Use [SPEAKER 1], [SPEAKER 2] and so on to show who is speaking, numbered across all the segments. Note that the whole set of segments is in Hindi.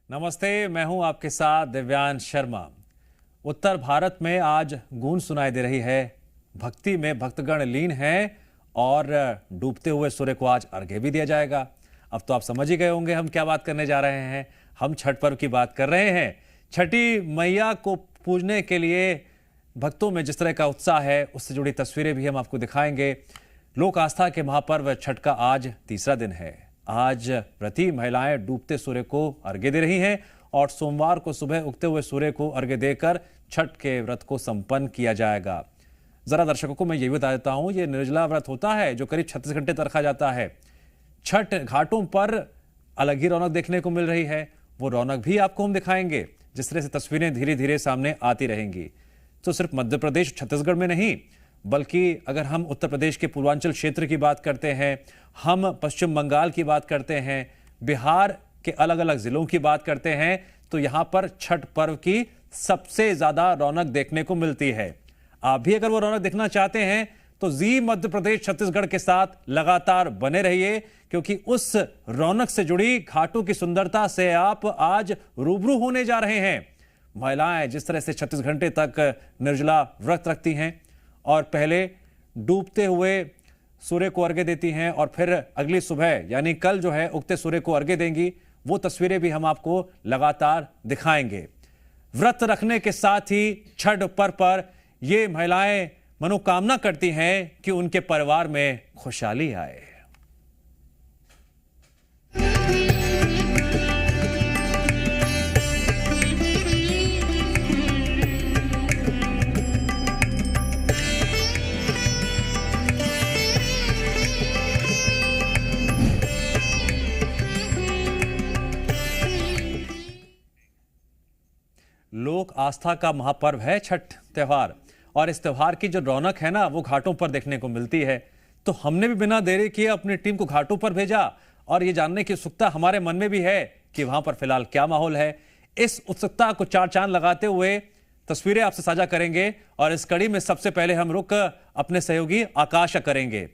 [SPEAKER 1] नमस्ते, मैं हूं आपके साथ दिव्यांश शर्मा। उत्तर भारत में आज गूंज सुनाई दे रही है। भक्ति में भक्तगण लीन हैं और डूबते हुए सूर्य को आज अर्घ्य भी दिया जाएगा। अब तो आप समझ ही गए होंगे हम क्या बात करने जा रहे हैं। हम छठ पर्व की बात कर रहे हैं। छठी मैया को पूजने के लिए भक्तों में जिस तरह का उत्साह है, उससे जुड़ी तस्वीरें भी हम आपको दिखाएंगे। लोक आस्था के महापर्व छठ का आज तीसरा दिन है। आज व्रती महिलाएं डूबते सूर्य को अर्घ्य दे रही हैं और सोमवार को सुबह उगते हुए सूर्य को अर्घ्य देकर छठ के व्रत को संपन्न किया जाएगा। जरा दर्शकों को मैं ये भी बता देता हूं, ये निर्जला व्रत होता है जो करीब 36 घंटे तक रखा जाता है। छठ घाटों पर अलग ही रौनक देखने को मिल रही है। वो रौनक भी आपको हम दिखाएंगे। जिस तरह से तस्वीरें धीरे धीरे सामने आती रहेंगी, तो सिर्फ मध्य प्रदेश छत्तीसगढ़ में नहीं, बल्कि अगर हम उत्तर प्रदेश के पूर्वांचल क्षेत्र की बात करते हैं, हम पश्चिम बंगाल की बात करते हैं, बिहार के अलग अलग जिलों की बात करते हैं, तो यहां पर छठ पर्व की सबसे ज्यादा रौनक देखने को मिलती है। आप भी अगर वो रौनक देखना चाहते हैं तो जी मध्य प्रदेश छत्तीसगढ़ के साथ लगातार बने रहिए, क्योंकि उस रौनक से जुड़ी घाटों की सुंदरता से आप आज रूबरू होने जा रहे हैं। महिलाएं जिस तरह से 36 घंटे तक निर्जला व्रत रखती हैं और पहले डूबते हुए सूर्य को अर्घ्य देती हैं और फिर अगली सुबह यानी कल जो है उगते सूर्य को अर्घ्य देंगी, वो तस्वीरें भी हम आपको लगातार दिखाएंगे। व्रत रखने के साथ ही छठ पर्व पर ये महिलाएं मनोकामना करती हैं कि उनके परिवार में खुशहाली आए। लोक आस्था का महापर्व है छठ त्योहार, और इस त्योहार की जो रौनक है ना, वो घाटों पर देखने को मिलती है। तो हमने भी बिना देरी किए अपनी टीम को घाटों पर भेजा और ये जानने की उत्सुकता हमारे मन में भी है कि वहां पर फिलहाल क्या माहौल है। इस उत्सुकता को चार चांद लगाते हुए तस्वीरें आपसे साझा करेंगे और इस कड़ी में सबसे पहले हम रुक अपने सहयोगी आकाश करेंगे।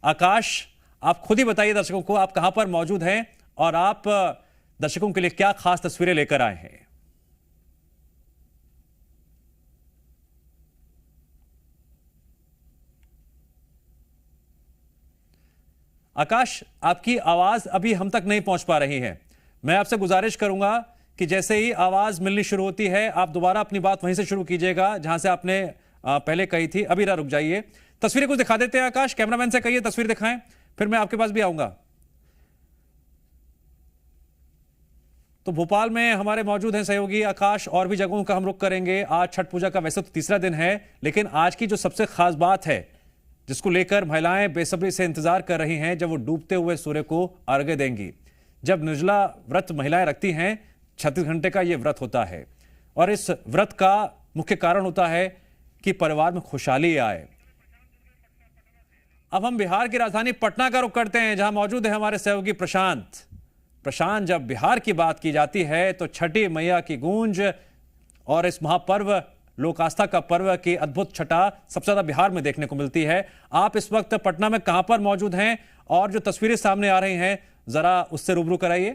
[SPEAKER 1] आकाश, आप खुद ही बताइए दर्शकों को आप कहां पर मौजूद हैं और आप दर्शकों के लिए क्या खास तस्वीरें लेकर आए हैं। आकाश, आपकी आवाज अभी हम तक नहीं पहुंच पा रही है। मैं आपसे गुजारिश करूंगा कि जैसे ही आवाज मिलनी शुरू होती है आप दोबारा अपनी बात वहीं से शुरू कीजिएगा जहां से आपने पहले कही थी। अभी रुक जाइए, तस्वीरें कुछ दिखा देते हैं। आकाश, कैमरामैन से कहिए तस्वीर दिखाएं, फिर मैं आपके पास भी आऊंगा। तो भोपाल में हमारे मौजूद हैं सहयोगी आकाश, और भी जगहों का हम रुख करेंगे। आज छठ पूजा का वैसे तो तीसरा दिन है, लेकिन आज की जो सबसे खास बात है जिसको लेकर महिलाएं बेसब्री से इंतजार कर रही हैं, जब वो डूबते हुए सूर्य को अर्घ्य देंगी। जब निर्जला व्रत महिलाएं रखती हैं, 36 घंटे का ये व्रत होता है और इस व्रत का मुख्य कारण होता है कि परिवार में खुशहाली आए। अब हम बिहार की राजधानी पटना का रुख करते हैं, जहां मौजूद है हमारे सहयोगी प्रशांत। प्रशांत, जब बिहार की बात की जाती है तो छठी मैया की गूंज और इस महापर्व लोक आस्था का पर्व की अद्भुत छटा सबसे ज्यादा बिहार में देखने को मिलती है। आप इस वक्त पटना में कहां पर मौजूद हैं और जो तस्वीरें सामने आ रही हैं जरा उससे रूबरू कराइए।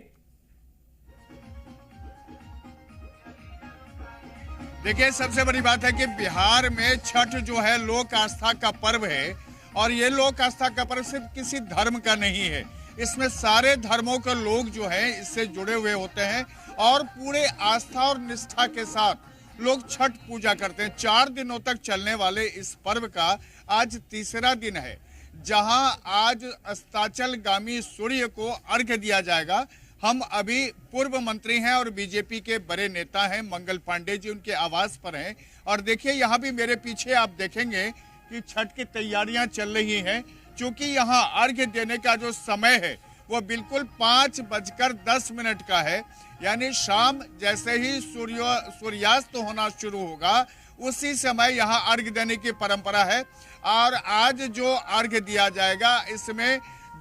[SPEAKER 2] देखिए, सबसे बड़ी बात है कि बिहार में छठ जो है लोक आस्था का पर्व है, और ये लोक आस्था का पर्व सिर्फ किसी धर्म का नहीं है। इसमें सारे धर्मों के लोग जो हैं इससे जुड़े हुए होते हैं और पूरे आस्था और निष्ठा के साथ लोग छठ पूजा करते हैं। 4 दिनों तक चलने वाले इस पर्व का आज तीसरा दिन है, जहां आज अस्ताचलगामी सूर्य को अर्घ्य दिया जाएगा। हम अभी पूर्व मंत्री हैं और बीजेपी के बड़े नेता हैं मंगल पांडे जी, उनके आवास पर हैं। और देखिए, यहाँ भी मेरे पीछे आप देखेंगे कि छठ की तैयारियां चल रही हैं। चूंकि यहाँ अर्घ्य देने का जो समय है वो बिल्कुल 5:10 का है, यानी शाम जैसे ही सूर्यास्त होना शुरू होगा उसी समय यहाँ अर्घ्य देने की परंपरा है। और आज जो अर्घ्य दिया जाएगा इसमें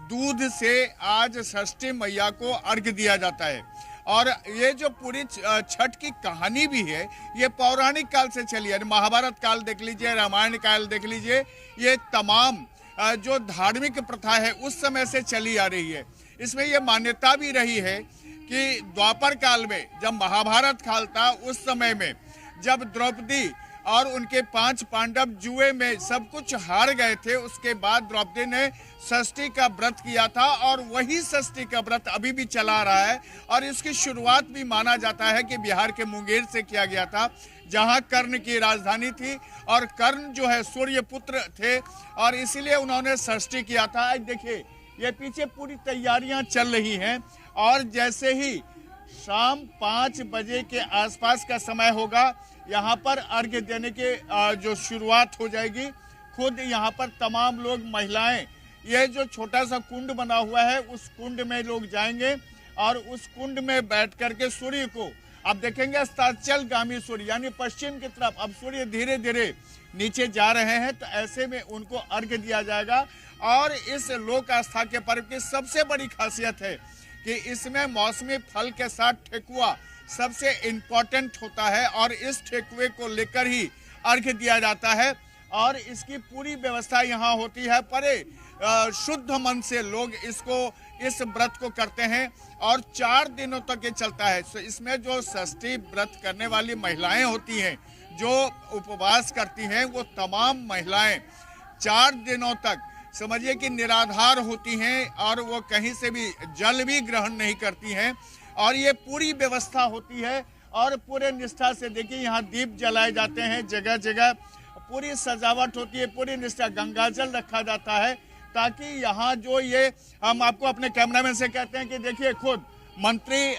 [SPEAKER 2] दूध से आज षष्ठी मैया को अर्घ्य दिया जाता है। और ये जो पूरी छठ की कहानी भी है ये पौराणिक काल से चली है। महाभारत काल देख लीजिए, रामायण काल देख लीजिए, ये तमाम जो धार्मिक प्रथा है उस समय से चली आ रही है। इसमें यह मान्यता भी रही है कि द्वापर काल में जब महाभारत काल था उस समय में जब द्रौपदी और उनके 5 पांडव जुए में सब कुछ हार गए थे, उसके बाद द्रौपदी ने षष्ठी का व्रत किया था और वही षष्ठी का व्रत अभी भी चला रहा है। और इसकी शुरुआत भी माना जाता है कि बिहार के मुंगेर से किया गया था, जहां कर्ण की राजधानी थी और कर्ण जो है सूर्य पुत्र थे और इसीलिए उन्होंने षष्ठी किया था। आज देखिए ये पीछे पूरी तैयारियां चल रही हैं और जैसे ही शाम 5 बजे के आसपास का समय होगा, यहाँ पर अर्घ्य देने के जो शुरुआत हो जाएगी। खुद यहाँ पर तमाम लोग, महिलाएं, ये जो छोटा सा कुंड बना हुआ है उस कुंड में लोग जाएंगे और उस कुंड में बैठ करके सूर्य को आप देखेंगे अस्ताचलगामी सूर्य यानी पश्चिम की तरफ अब सूर्य धीरे धीरे नीचे जा रहे हैं, तो ऐसे में उनको अर्घ्य दिया जाएगा। और इस लोक आस्था के पर्व की सबसे बड़ी खासियत है कि इसमें मौसमी फल के साथ ठेकुआ सबसे इम्पोर्टेंट होता है और इस ठेकुए को लेकर ही अर्घ्य दिया जाता है और इसकी पूरी व्यवस्था यहाँ होती है। परे शुद्ध मन से लोग इस व्रत को करते हैं और 4 दिनों तक ये चलता है। तो इसमें जो षष्ठी व्रत करने वाली महिलाएं होती हैं, जो उपवास करती हैं, वो तमाम महिलाएं 4 दिनों तक समझिए कि निराधार होती हैं और वो कहीं से भी जल भी ग्रहण नहीं करती हैं और ये पूरी व्यवस्था होती है और पूरे निष्ठा से। देखिए यहाँ दीप जलाए जाते हैं, जगह जगह पूरी सजावट होती है, पूरी निष्ठा, गंगाजल रखा जाता है ताकि यहाँ जो ये हम आपको अपने कैमरामैन से कहते हैं कि देखिए खुद मंत्री,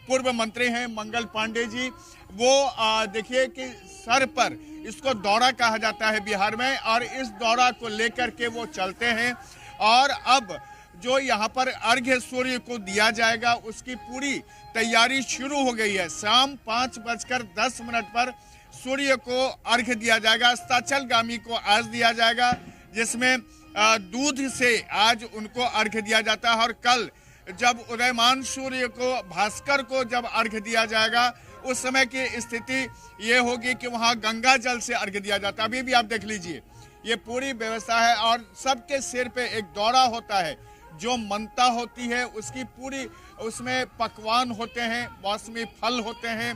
[SPEAKER 2] पूर्व मंत्री हैं मंगल पांडे जी, वो देखिए कि सर पर इसको दौरा कहा जाता है बिहार में और इस दौरा को लेकर के वो चलते हैं। और अब जो यहाँ पर अर्घ्य सूर्य को दिया जाएगा उसकी पूरी तैयारी शुरू हो गई है। शाम 5:10 पर सूर्य को अर्घ्य दिया जाएगा। अस्ताचलगामी को आज दिया जाएगा, जिसमें दूध से आज उनको अर्घ्य दिया जाता है और कल जब उदयमान सूर्य को, भास्कर को जब अर्घ्य दिया जाएगा उस समय की स्थिति ये होगी कि वहाँ गंगा जल से अर्घ्य दिया जाता है। अभी भी आप देख लीजिए ये पूरी व्यवस्था है और सबके सिर पे एक दौरा होता है, जो मनता होती है उसकी पूरी, उसमें पकवान होते हैं, मौसमी फल होते हैं,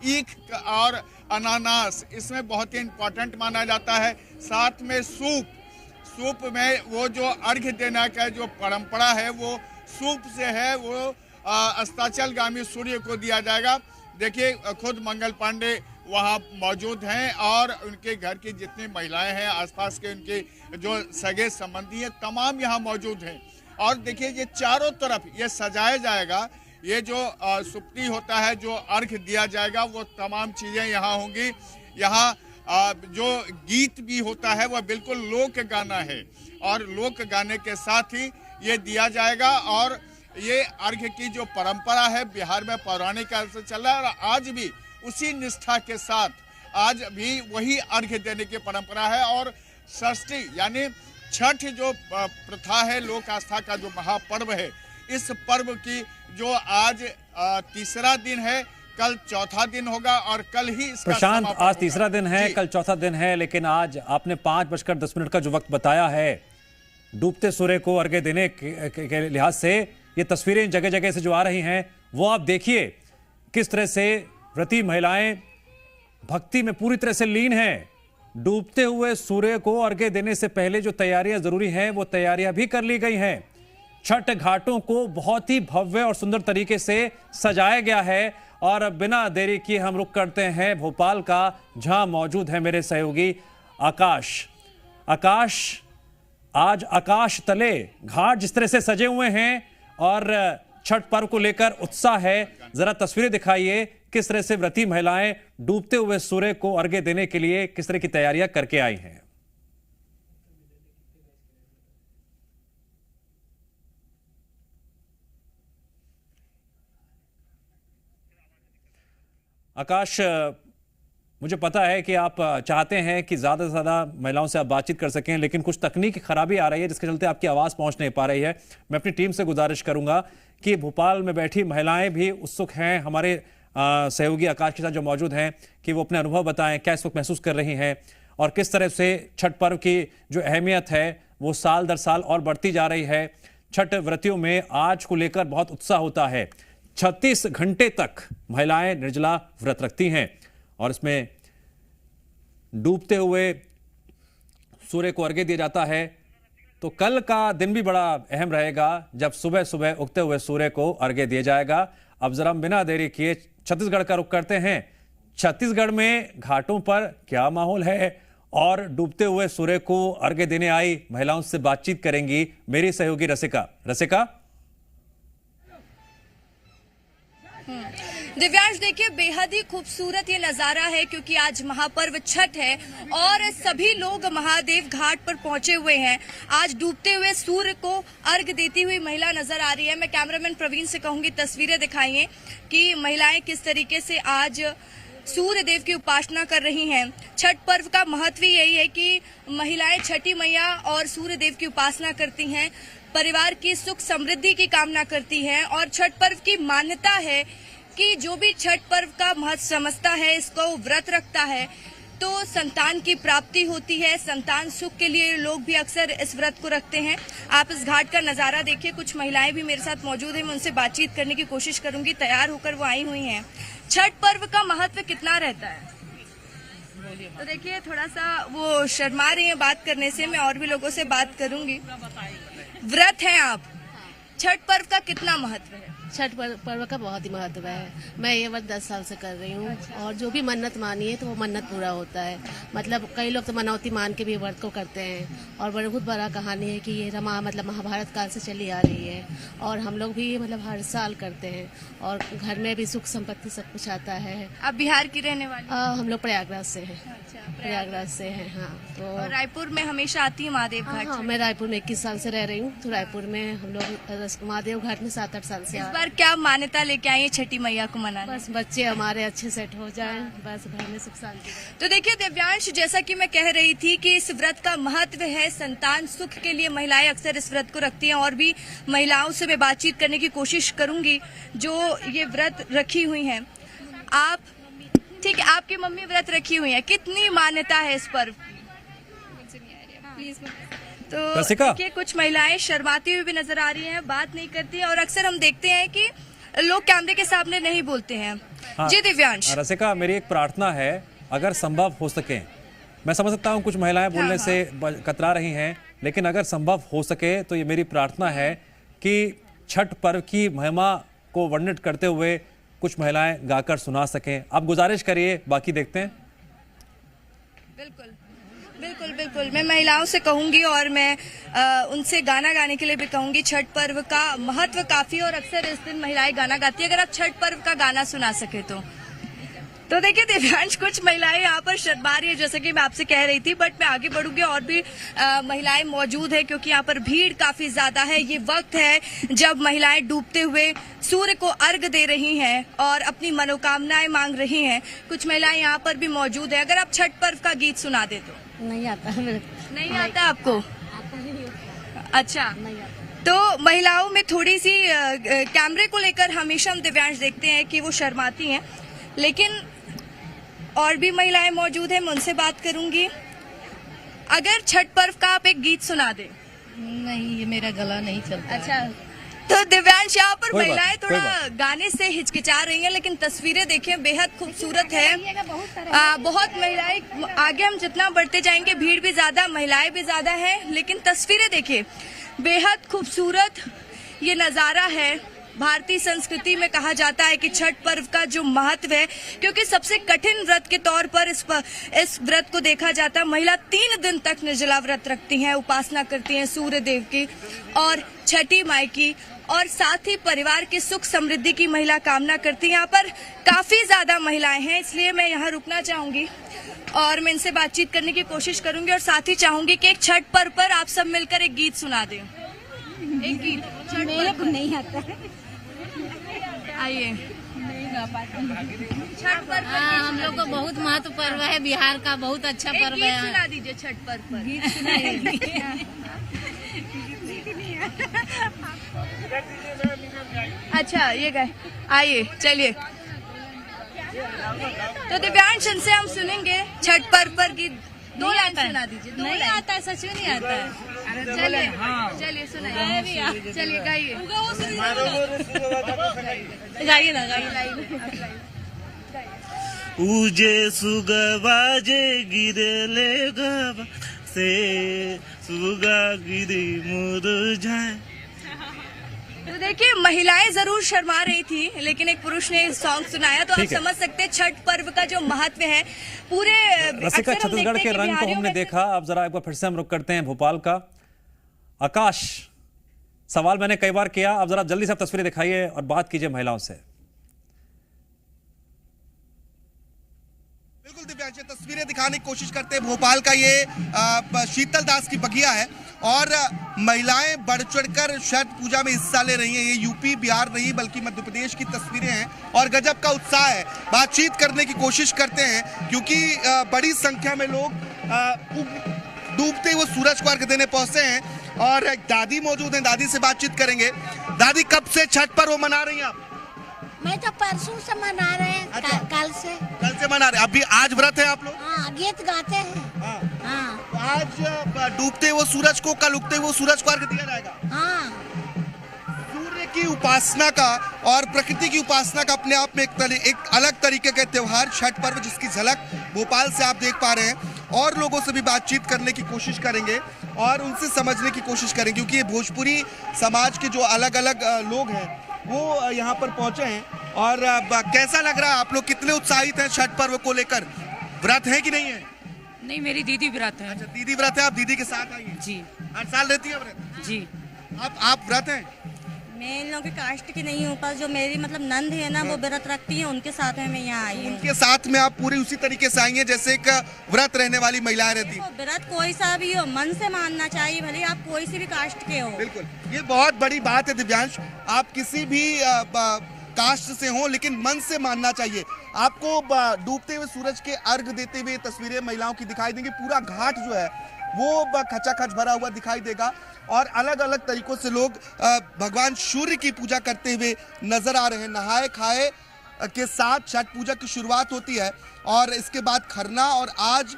[SPEAKER 2] ईख और अनानास इसमें बहुत ही इम्पोर्टेंट माना जाता है। साथ में सूप में वो जो अर्घ्य देने का जो परंपरा है वो सूप से है, वो अस्ताचलगामी सूर्य को दिया जाएगा। देखिए खुद मंगल पांडे वहाँ मौजूद हैं और उनके घर की जितनी महिलाएं हैं, आसपास के उनके जो सगे संबंधी हैं, तमाम यहाँ मौजूद हैं। और देखिए ये चारों तरफ ये सजाया जाएगा, ये जो सुप्ती होता है, जो अर्घ्य दिया जाएगा, वो तमाम चीज़ें यहाँ होंगी। यहाँ जो गीत भी होता है वह बिल्कुल लोक गाना है और लोक गाने के साथ ही ये दिया जाएगा। और ये अर्घ्य की जो परंपरा है बिहार में पौराणिक काल से चल रहा है और आज भी उसी निष्ठा के साथ आज भी वही अर्घ्य देने की परंपरा है। और षष्ठी यानी छठ जो प्रथा है, लोक आस्था का जो महापर्व है, इस पर्व की जो आज तीसरा दिन है, कल चौथा दिन होगा और कल ही इसका
[SPEAKER 1] प्रशांत, आज तीसरा दिन है, कल चौथा दिन है, लेकिन आज आपने 5:10 का जो वक्त बताया है डूबते सूर्य को अर्घ्य देने के लिहाज से, ये तस्वीरें जगह जगह से जो आ रही हैं वो आप देखिए किस तरह से व्रती महिलाएं भक्ति में पूरी तरह से लीन हैं। डूबते हुए सूर्य को अर्घ्य देने से पहले जो तैयारियां जरूरी हैं वो तैयारियां भी कर ली गई हैं। छठ घाटों को बहुत ही भव्य और सुंदर तरीके से सजाया गया है और बिना देरी किए हम रुक करते हैं भोपाल का, जहां मौजूद है मेरे सहयोगी आकाश। आज आकाश तले घाट जिस तरह से सजे हुए हैं और छठ पर्व को लेकर उत्साह है, जरा तस्वीरें दिखाइए किस तरह से व्रती महिलाएं डूबते हुए सूर्य को अर्घ्य देने के लिए किस तरह की तैयारियां करके आई हैं। आकाश, मुझे पता है कि आप चाहते हैं कि ज़्यादा से ज़्यादा महिलाओं से आप बातचीत कर सकें, लेकिन कुछ तकनीकी खराबी आ रही है जिसके चलते आपकी आवाज़ पहुंच नहीं पा रही है। मैं अपनी टीम से गुजारिश करूंगा कि भोपाल में बैठी महिलाएं भी उत्सुक हैं, हमारे सहयोगी आकाश के साथ जो मौजूद हैं, कि वो अपने अनुभव बताएं, क्या इस वक्त महसूस कर रही हैं और किस तरह से छठ पर्व की जो अहमियत है वो साल दर साल और बढ़ती जा रही है। छठ व्रतियों में आज को लेकर बहुत उत्साह होता है। 36 घंटे तक महिलाएं निर्जला व्रत रखती हैं और इसमें डूबते हुए सूर्य को अर्घ्य दिया जाता है। तो कल का दिन भी बड़ा अहम रहेगा जब सुबह सुबह उगते हुए सूर्य को अर्घ्य दिया जाएगा। अब जरा हम बिना देरी किए छत्तीसगढ़ का रुख करते हैं। छत्तीसगढ़ में घाटों पर क्या माहौल है और डूबते हुए सूर्य को अर्घ्य देने आई महिलाओं से बातचीत करेंगी मेरी सहयोगी रसिका।
[SPEAKER 3] दिव्यांश, देखिए बेहद ही खूबसूरत ये नजारा है क्योंकि आज महापर्व छठ है और सभी लोग महादेव घाट पर पहुंचे हुए हैं। आज डूबते हुए सूर्य को अर्घ देती हुई महिला नजर आ रही है। मैं कैमरामैन प्रवीण से कहूंगी तस्वीरें दिखाइए कि महिलाएं किस तरीके से आज सूर्य देव की उपासना कर रही हैं। छठ पर्व का महत्व यही है कि महिलाएं छठी मैया और सूर्य देव की उपासना करती हैं, परिवार की सुख समृद्धि की कामना करती हैं और छठ पर्व की मान्यता है कि जो भी छठ पर्व का महत्व समझता है, इसको व्रत रखता है तो संतान की प्राप्ति होती है। संतान सुख के लिए लोग भी अक्सर इस व्रत को रखते हैं। आप इस घाट का नजारा देखिए, कुछ महिलाएं भी मेरे साथ मौजूद हैं, मैं उनसे बातचीत करने की कोशिश करूंगी। तैयार होकर वो आई हुई हैं। छठ पर्व का महत्व कितना रहता है? तो देखिए थोड़ा सा वो शर्मा रही हैं बात करने से, मैं और भी लोगों से बात करूंगी। व्रत हैं आप, छठ पर्व का कितना महत्व है?
[SPEAKER 4] छठ पर्व का बहुत ही महत्व है। मैं ये व्रत 10 साल से कर रही हूँ और जो भी मन्नत मानी है तो वो मन्नत पूरा होता है। मतलब कई लोग तो मनौती मान के भी व्रत को करते हैं और बहुत बड़ा कहानी है कि ये महाभारत काल से चली आ रही है और हम लोग भी हर साल करते हैं और घर में भी सुख संपत्ति सब कुछ आता है।
[SPEAKER 3] आप बिहार की रहने वाली?
[SPEAKER 4] हम लोग प्रयागराज से हैं। प्रयागराज से हैं। हाँ, तो
[SPEAKER 3] रायपुर में हमेशा आती है महादेव घाट?
[SPEAKER 4] हाँ, मैं रायपुर में 21 साल से रह रही हूँ। तो रायपुर में हम लोग महादेव घाट में 7-8 साल से।
[SPEAKER 3] इस बार क्या मान्यता लेके आई है छठी मैया को मनाने?
[SPEAKER 4] बस बच्चे हमारे अच्छे सेट हो जाएं, बस घर में सुख शांति।
[SPEAKER 3] तो देखिए दिव्यांश, जैसा कि मैं कह रही थी कि इस व्रत का महत्व है, संतान सुख के लिए महिलाएं अक्सर इस व्रत को रखती हैं और भी महिलाओं से मैं बातचीत करने की कोशिश करूंगी जो ये व्रत रखी हुई हैं। आप ठीक है, आपकी मम्मी व्रत रखी हुई है, कितनी मान्यता है इस पर्व की? तो देखिए कुछ महिलाएं शर्माती हुई भी नजर आ रही हैं, बात नहीं करती हैं और अक्सर हम देखते हैं कि लोग कैमरे के सामने नहीं बोलते हैं। हाँ, जी दिव्यांश।
[SPEAKER 1] रसिका, मेरी एक प्रार्थना है, अगर संभव हो सके, मैं समझ सकता हूँ कुछ महिलाएं बोलने से कतरा रही हैं, लेकिन अगर संभव हो सके तो ये मेरी प्रार्थना है कि छठ पर्व की महिमा को वर्णित करते हुए कुछ महिलाएं गाकर सुना सकें। आप गुजारिश करिए, बाकी देखते हैं।
[SPEAKER 3] बिल्कुल बिल्कुल बिल्कुल, मैं महिलाओं से कहूंगी और मैं उनसे गाना गाने के लिए भी कहूंगी। छठ पर्व का महत्व काफी और अक्सर इस दिन महिलाएं गाना गाती है। अगर आप छठ पर्व का गाना सुना सके तो देखिए दिव्यांश, कुछ महिलाएं यहाँ पर शर्मा रही है जैसे कि मैं आपसे कह रही थी, बट मैं आगे बढ़ूंगी और भी महिलाएं मौजूद है क्योंकि यहाँ पर भीड़ काफी ज्यादा है। ये वक्त है जब महिलाएं डूबते हुए सूर्य को अर्घ दे रही हैं और अपनी मनोकामनाएं मांग रही हैं। कुछ महिलाएं यहाँ पर भी मौजूद है। अगर आप छठ पर्व का गीत सुना दे तो?
[SPEAKER 4] नहीं आता।
[SPEAKER 3] नहीं आता आपको? अच्छा, तो महिलाओं में थोड़ी सी कैमरे को लेकर हमेशा हम दिव्यांश देखते हैं कि वो शर्माती हैं, लेकिन और भी महिलाएं मौजूद हैं, मैं उनसे बात करूंगी। अगर छठ पर्व का आप एक गीत सुना दे?
[SPEAKER 4] नहीं, ये मेरा गला नहीं चलता।
[SPEAKER 3] अच्छा, तो दिव्यांश, यहाँ पर महिलाएं थोड़ा गाने से हिचकिचा रही हैं, लेकिन तस्वीरें देखिए बेहद खूबसूरत है। बहुत महिलाएं, आगे हम जितना बढ़ते जाएंगे भीड़ भी ज्यादा, महिलाएं भी ज्यादा है, लेकिन तस्वीरें देखिए बेहद खूबसूरत ये नजारा है। भारतीय संस्कृति में कहा जाता है कि छठ पर्व का जो महत्व है, क्योंकि सबसे कठिन व्रत के तौर पर इस व्रत को देखा जाता है। महिला 3 दिन तक निर्जला व्रत रखती हैं, उपासना करती हैं सूर्य देव की और छठी माई की, और साथ ही परिवार की सुख समृद्धि की महिला कामना करती है। यहाँ पर काफी ज्यादा महिलाएं हैं, इसलिए मैं यहाँ रुकना चाहूंगी और मैं इनसे बातचीत करने की कोशिश करूंगी और साथ ही चाहूंगी कि एक छठ पर्व पर आप सब मिलकर एक गीत सुना दें। एक गीत
[SPEAKER 5] मेरे को नहीं आता है।
[SPEAKER 3] आइए। छठ पर्व
[SPEAKER 4] हम लोग को बहुत महत्व पर्व है, बिहार का बहुत अच्छा पर्व है।
[SPEAKER 3] सुना दीजिए छठ पर्व पर। गीत अच्छा, ये गए, आइए चलिए। तो दिव्यांश, इनसे हम सुनेंगे छठ पर्व पर गीत दो लाइन सुना दीजिए।
[SPEAKER 5] नहीं आता है, सच में नहीं आता है।
[SPEAKER 3] चलिए सुनाइए, चलिए गाइए।
[SPEAKER 5] गाइए ना, गाइए।
[SPEAKER 6] उजे सुगवाजे गिरले गवा से सुगा गिरी मुरझाए।
[SPEAKER 3] तो देखिए, महिलाएं जरूर शर्मा रही थी, लेकिन एक पुरुष ने सॉन्ग सुनाया, तो आप
[SPEAKER 1] ठीक है।
[SPEAKER 3] समझ सकते हैं छठ पर्व का जो महत्व है। पूरे
[SPEAKER 1] रसिका,
[SPEAKER 3] अक्सर हम
[SPEAKER 1] छत्तीसगढ़
[SPEAKER 3] देखते
[SPEAKER 1] के
[SPEAKER 3] हैं कि
[SPEAKER 1] रंग को
[SPEAKER 3] बिहारियों
[SPEAKER 1] हमने
[SPEAKER 3] में से-
[SPEAKER 1] देखा। अब जरा एक बार फिर से हम रुक करते हैं भोपाल का। आकाश, सवाल मैंने कई बार किया, अब जरा जल्दी से आप तस्वीरें दिखाइए और बात कीजिए महिलाओं से।
[SPEAKER 7] बिल्कुल दिव्यांश, तस्वीरें दिखाने की कोशिश करते हैं। भोपाल का ये शीतल दास की बगिया है और महिलाएं बढ़ चढ़कर छठ पूजा में हिस्सा ले रही हैं। ये यूपी बिहार नहीं बल्कि मध्य प्रदेश की तस्वीरें हैं और गजब का उत्साह है। बातचीत करने की कोशिश करते हैं क्योंकि बड़ी संख्या में लोग डूबते हुए सूरज को अर्घ देने पहुंचे हैं और एक दादी मौजूद हैं, दादी से बातचीत करेंगे। दादी, कब से छठ पर्व मना रही हैं आप?
[SPEAKER 8] मैं तो परसों से मना रहे हैं।
[SPEAKER 7] अच्छा।
[SPEAKER 8] कल से।
[SPEAKER 7] कल से मना रहे हैं। अभी आज व्रत है आप लोग?
[SPEAKER 8] हाँ, गीत गाते हैं।
[SPEAKER 7] हाँ।
[SPEAKER 8] हाँ
[SPEAKER 7] तो आज डूबते हुए सूरज को, कल उगते हुए सूरज को अर्घ दिया जाएगा।
[SPEAKER 8] हाँ।
[SPEAKER 7] सूर्य की उपासना का और प्रकृति की उपासना का अपने आप में एक अलग तरीके का त्योहार छठ पर्व, जिसकी झलक भोपाल से आप देख पा रहे हैं। और लोगों से भी बातचीत करने की कोशिश करेंगे और उनसे समझने की कोशिश करेंगे क्योंकि ये भोजपुरी समाज के जो अलग अलग लोग हैं वो यहाँ पर पहुंचे हैं। और कैसा लग रहा है, आप लोग कितने उत्साहित हैं छठ पर्व को लेकर? व्रत है कि नहीं है?
[SPEAKER 5] नहीं, मेरी दीदी व्रत है।
[SPEAKER 7] अच्छा, दीदी व्रत है, आप दीदी के साथ आई हैं?
[SPEAKER 5] जी
[SPEAKER 7] हर साल रहती है व्रत?
[SPEAKER 5] जी।
[SPEAKER 7] आप व्रत हैं?
[SPEAKER 9] मैं इन लोगों के कास्ट की नहीं हूँ, पर जो मेरी मतलब नंद है ना, वो व्रत रखती है, उनके साथ में मैं यहाँ आई हूँ।
[SPEAKER 7] उनके साथ में आप पूरी उसी तरीके से आई हैं जैसे एक व्रत रहने वाली महिलाएं रहती हैं?
[SPEAKER 9] व्रत कोई सा भी हो, मन से मानना चाहिए, भले आप कोई सी भी कास्ट के हो।
[SPEAKER 7] बिल्कुल, ये बहुत बड़ी बात है दिव्यांश। आप किसी भी कास्ट से हो लेकिन मन से मानना चाहिए। आपको डूबते हुए सूरज के अर्घ देते हुए तस्वीरें महिलाओं की दिखाई देंगी। पूरा घाट जो है वो खचाखच भरा हुआ दिखाई देगा और अलग अलग तरीकों से लोग भगवान सूर्य की पूजा करते हुए नजर आ रहे हैं। नहाए खाए के साथ छठ पूजा की शुरुआत होती है और इसके बाद खरना और आज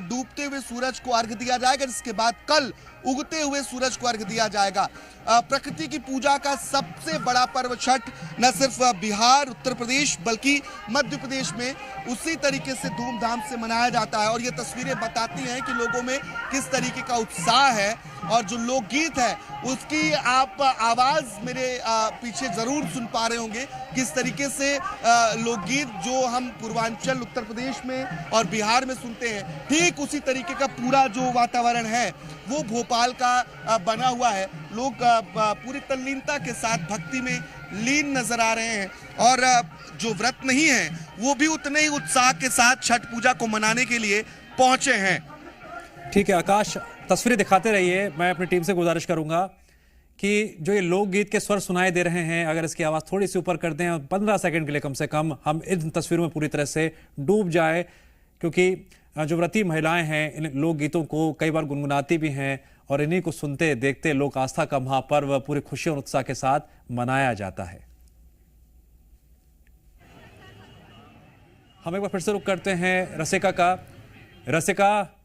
[SPEAKER 7] डूबते हुए सूरज को अर्घ दिया जाएगा, जिसके बाद कल उगते हुए सूरज को अर्घ दिया जाएगा। प्रकृति की पूजा का सबसे बड़ा पर्व छठ न सिर्फ बिहार, उत्तर प्रदेश बल्कि मध्य प्रदेश में उसी तरीके से धूमधाम से मनाया जाता है और ये तस्वीरें बताती हैं कि लोगों में किस तरीके का उत्साह है। और जो लोकगीत है उसकी आप आवाज़ मेरे पीछे ज़रूर सुन पा रहे होंगे, किस तरीके से लोकगीत जो हम पूर्वांचल उत्तर प्रदेश में और बिहार में सुनते हैं, ठीक उसी तरीके का पूरा जो वातावरण है वो भोपाल का बना हुआ है। लोग पूरी तल्लीनता के साथ भक्ति में लीन नजर आ रहे हैं और जो व्रत नहीं है वो भी उतने ही उत्साह के साथ छठ पूजा को मनाने के लिए पहुंचे हैं।
[SPEAKER 1] ठीक है आकाश, तस्वीरें दिखाते रहिए। मैं अपनी टीम से गुजारिश करूंगा कि जो ये लोकगीत के स्वर सुनाई दे रहे हैं, अगर इसकी आवाज़ थोड़ी सी ऊपर कर दें 15 सेकंड के लिए कम से कम, हम इन तस्वीरों में पूरी तरह से डूब जाए, क्योंकि जो व्रती महिलाएं हैं इन लोकगीतों को कई बार गुनगुनाती भी हैं और इन्हीं को सुनते देखते लोक आस्था का महापर्व पूरे खुशी और उत्साह के साथ मनाया जाता है। हम एक बार फिर से रुक करते हैं रसिका का। रसिका,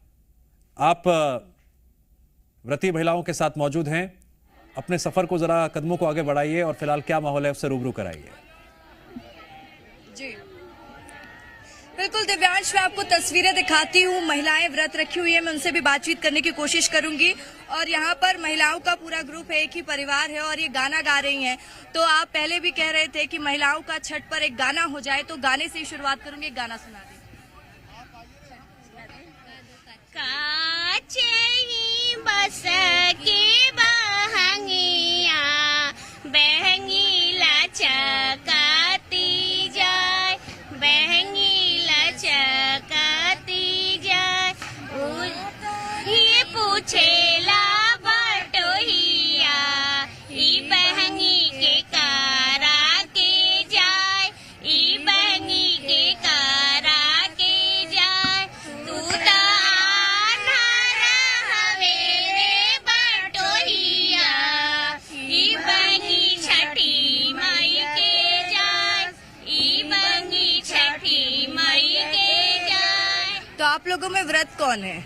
[SPEAKER 1] आप व्रती महिलाओं के साथ मौजूद हैं, अपने सफर को जरा कदमों को आगे बढ़ाइए और फिलहाल क्या माहौल है उससे रूबरू कराइए।
[SPEAKER 3] जी बिल्कुल दिव्यांश, मैं आपको तस्वीरें दिखाती हूँ। महिलाएं व्रत रखी हुई है, मैं उनसे भी बातचीत करने की कोशिश करूंगी। और यहाँ पर महिलाओं का पूरा ग्रुप है, एक ही परिवार है और ये गाना गा रही हैं। तो आप पहले भी कह रहे थे कि महिलाओं का छठ पर एक गाना हो जाए, तो गाने से ही शुरुआत करूंगी। एक गाना सुना दीजिए।
[SPEAKER 8] काचही बस के बहंगिया बहंगीला चकाती जाए, बहंगीला चकाती जाए। ये पूछेला बटोहिया ई बहंगी के कारा के जाए, ई बहंगी के कारा के जाए। तू तो
[SPEAKER 3] तो आप लोगों में व्रत कौन है?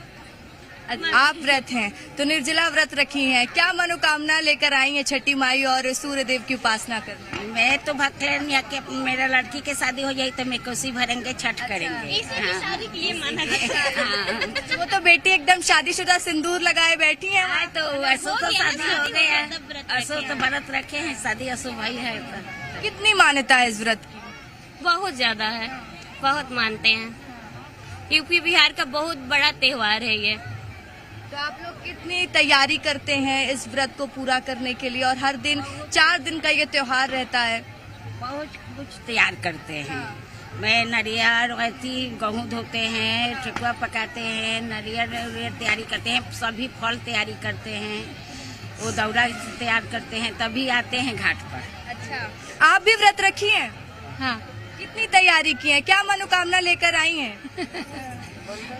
[SPEAKER 3] आप व्रत हैं तो निर्जला व्रत रखी हैं, क्या मनोकामना लेकर आई हैं छठी माई और सूर्य देव की उपासना करने?
[SPEAKER 8] मैं तो भक्तन या कि मेरा लड़की के शादी हो जाए तो मैं कोसी भरेंगे, छठ करेंगे। शादी के लिए माना गया।
[SPEAKER 3] वो तो बेटी एकदम शादीशुदा सिंदूर लगाए बैठी हैं।
[SPEAKER 8] तो असो तो शादी हो गया, असो तो व्रत रखे हैं, शादी असो भाई है।
[SPEAKER 3] कितनी मान्यता है इस व्रत की?
[SPEAKER 8] बहुत ज्यादा है, बहुत मानते हैं। यूपी बिहार का बहुत बड़ा त्योहार है ये।
[SPEAKER 3] तो आप लोग कितनी तैयारी करते हैं इस व्रत को पूरा करने के लिए, और हर दिन 4 दिन का ये त्योहार रहता है?
[SPEAKER 8] बहुत कुछ तैयार करते हैं। मैं नारियल गेहूँ धोते हैं, ठेकुआ पकाते हैं, नारियल तैयारी करते हैं, सभी फल तैयारी करते हैं, वो दौरा तैयार करते हैं, तभी आते हैं घाट पर।
[SPEAKER 3] अच्छा, आप भी व्रत रखी हैं?
[SPEAKER 5] हाँ।
[SPEAKER 3] कितनी तैयारी की है, क्या मनोकामना लेकर आई हैं?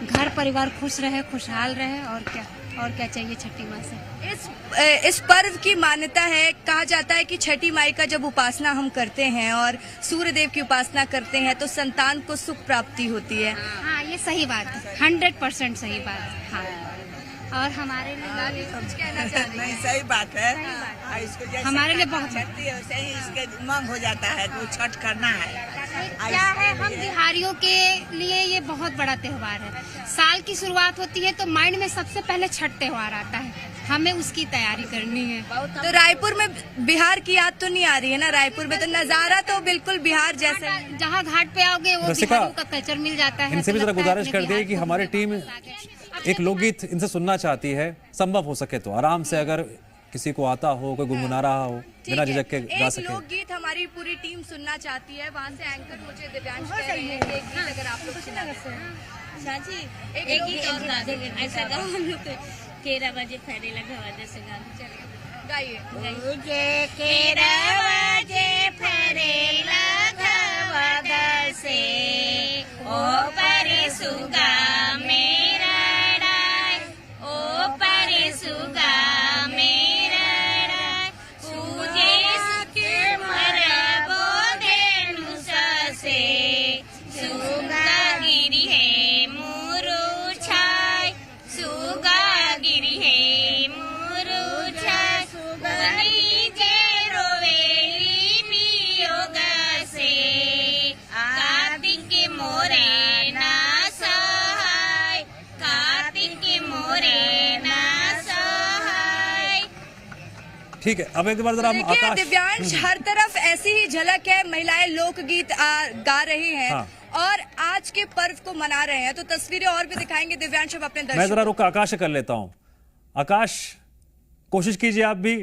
[SPEAKER 5] घर परिवार खुश रहे, खुशहाल रहे, और क्या चाहिए छठी माँ से।
[SPEAKER 3] इस पर्व की मान्यता है, कहा जाता है कि छठी माई का जब उपासना हम करते हैं और सूर्य देव की उपासना करते हैं तो संतान को सुख प्राप्ति होती है।
[SPEAKER 5] हाँ, ये सही बात है, 100% सही बात है। हाँ, और हमारे लिए
[SPEAKER 3] कुछ कहना चाहते हैं?
[SPEAKER 10] सही बात है। इसको जैसे
[SPEAKER 5] हमारे लिए बहुत
[SPEAKER 10] छठी है वैसे ही इसके उमंग हो जाता है तो छठ करना है।
[SPEAKER 5] क्या है, हम बिहारियों के लिए ये बहुत बड़ा त्योहार है। साल की शुरुआत होती है तो माइंड में सबसे पहले छठ त्योहार आता है, हमें उसकी तैयारी करनी है।
[SPEAKER 3] तो रायपुर में बिहार की याद तो नहीं आ रही है ना? रायपुर में तो नजारा तो बिल्कुल बिहार जैसा,
[SPEAKER 5] जहाँ घाट पे आओगे वो बिहारियों का कल्चर मिल जाता है।
[SPEAKER 1] इनसे भी जरा गुजारिश कर दी कि हमारी टीम एक लोकगीत इनसे सुनना चाहती है, संभव हो सके तो आराम से, अगर किसी को आता हो, कोई गुनगुना रहा हो, बिना झिझक के गा सके।
[SPEAKER 3] लोकगीत हमारी पूरी टीम सुनना चाहती है, वहाँ से एंकर मुझे दिव्यांश कह रहे हैं कि एक गीत अगर आप लोग सुना
[SPEAKER 8] साची एक गीत और गा देंगे, ऐसा गाओ हम लोग 13 बजे फेरे लगा वजह से
[SPEAKER 3] गाइए।
[SPEAKER 8] 13 बजे फेरे लगा वजह से ओ परे सुगा मेरा डाय, ओ परे सुगा मेरा डाय, पूजे सके मरबो धेनु ससे, सुगा गिरी है मुरु छाय, सुगा गिरी है मुरु छाय, सुगनी जे रोवेली वियोग से, कार्तिक के मोरे ना सहाय, कार्तिक के मोरे ना सहाय।
[SPEAKER 1] ठीक है, अब एक बार जरा हम
[SPEAKER 3] देखिए
[SPEAKER 1] आकाश।
[SPEAKER 3] दिव्यांश, हर तरफ ऐसी ही झलक है, महिलाएं लोकगीत गा रही हैं।
[SPEAKER 1] हाँ।
[SPEAKER 3] और आज के पर्व को मना रहे हैं, तो तस्वीरें और भी दिखाएंगे दिव्यांश अब अपने
[SPEAKER 1] मैं
[SPEAKER 3] दर्शकों।
[SPEAKER 1] जरा रुक आकाश से कर लेता हूं। आकाश, कोशिश कीजिए आप भी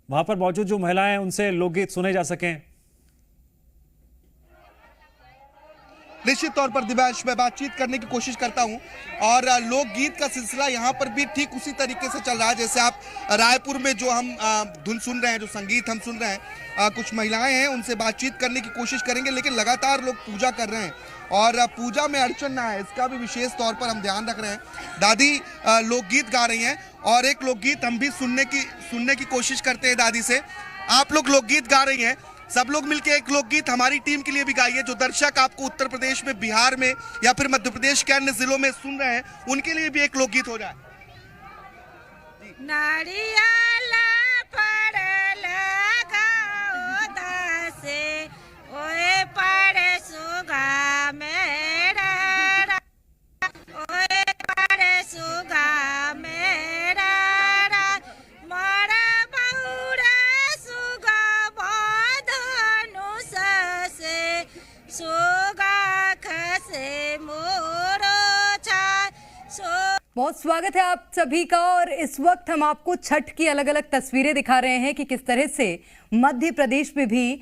[SPEAKER 1] वहां पर मौजूद जो महिलाएं हैं उनसे लोकगीत सुने जा सकें।
[SPEAKER 7] निश्चित तौर पर दिव्यांश मैं बातचीत करने की कोशिश करता हूं, और लोकगीत का सिलसिला यहां पर भी ठीक उसी तरीके से चल रहा है जैसे आप रायपुर में जो हम धुन सुन रहे हैं, जो संगीत हम सुन रहे हैं। कुछ महिलाएं हैं, उनसे बातचीत करने की कोशिश करेंगे, लेकिन लगातार लोग पूजा कर रहे हैं और पूजा में अड़चन ना है इसका भी विशेष तौर पर हम ध्यान रख रहे हैं। दादी लोकगीत गा रही हैं और एक लोकगीत हम भी सुनने की कोशिश करते हैं दादी से। आप लोग लोकगीत गा रही हैं, सब लोग मिलकर एक लोकगीत हमारी टीम के लिए भी गाइए, जो दर्शक आपको उत्तर प्रदेश में, बिहार में या फिर मध्य प्रदेश के अन्य जिलों में सुन रहे हैं, उनके लिए भी एक लोकगीत हो जाए।
[SPEAKER 8] नारियल पर लगाओ दासे, ओए पर सुगा मेरा, ओए पर सुगा मेरा, मोरा बहुरा सुगा बधनु ससे, सुगा खसे मोरो छाय,
[SPEAKER 11] बहुत स्वागत है आप सभी का। और इस वक्त हम आपको छठ की अलग अलग तस्वीरें दिखा रहे हैं कि किस तरह से मध्य प्रदेश में भी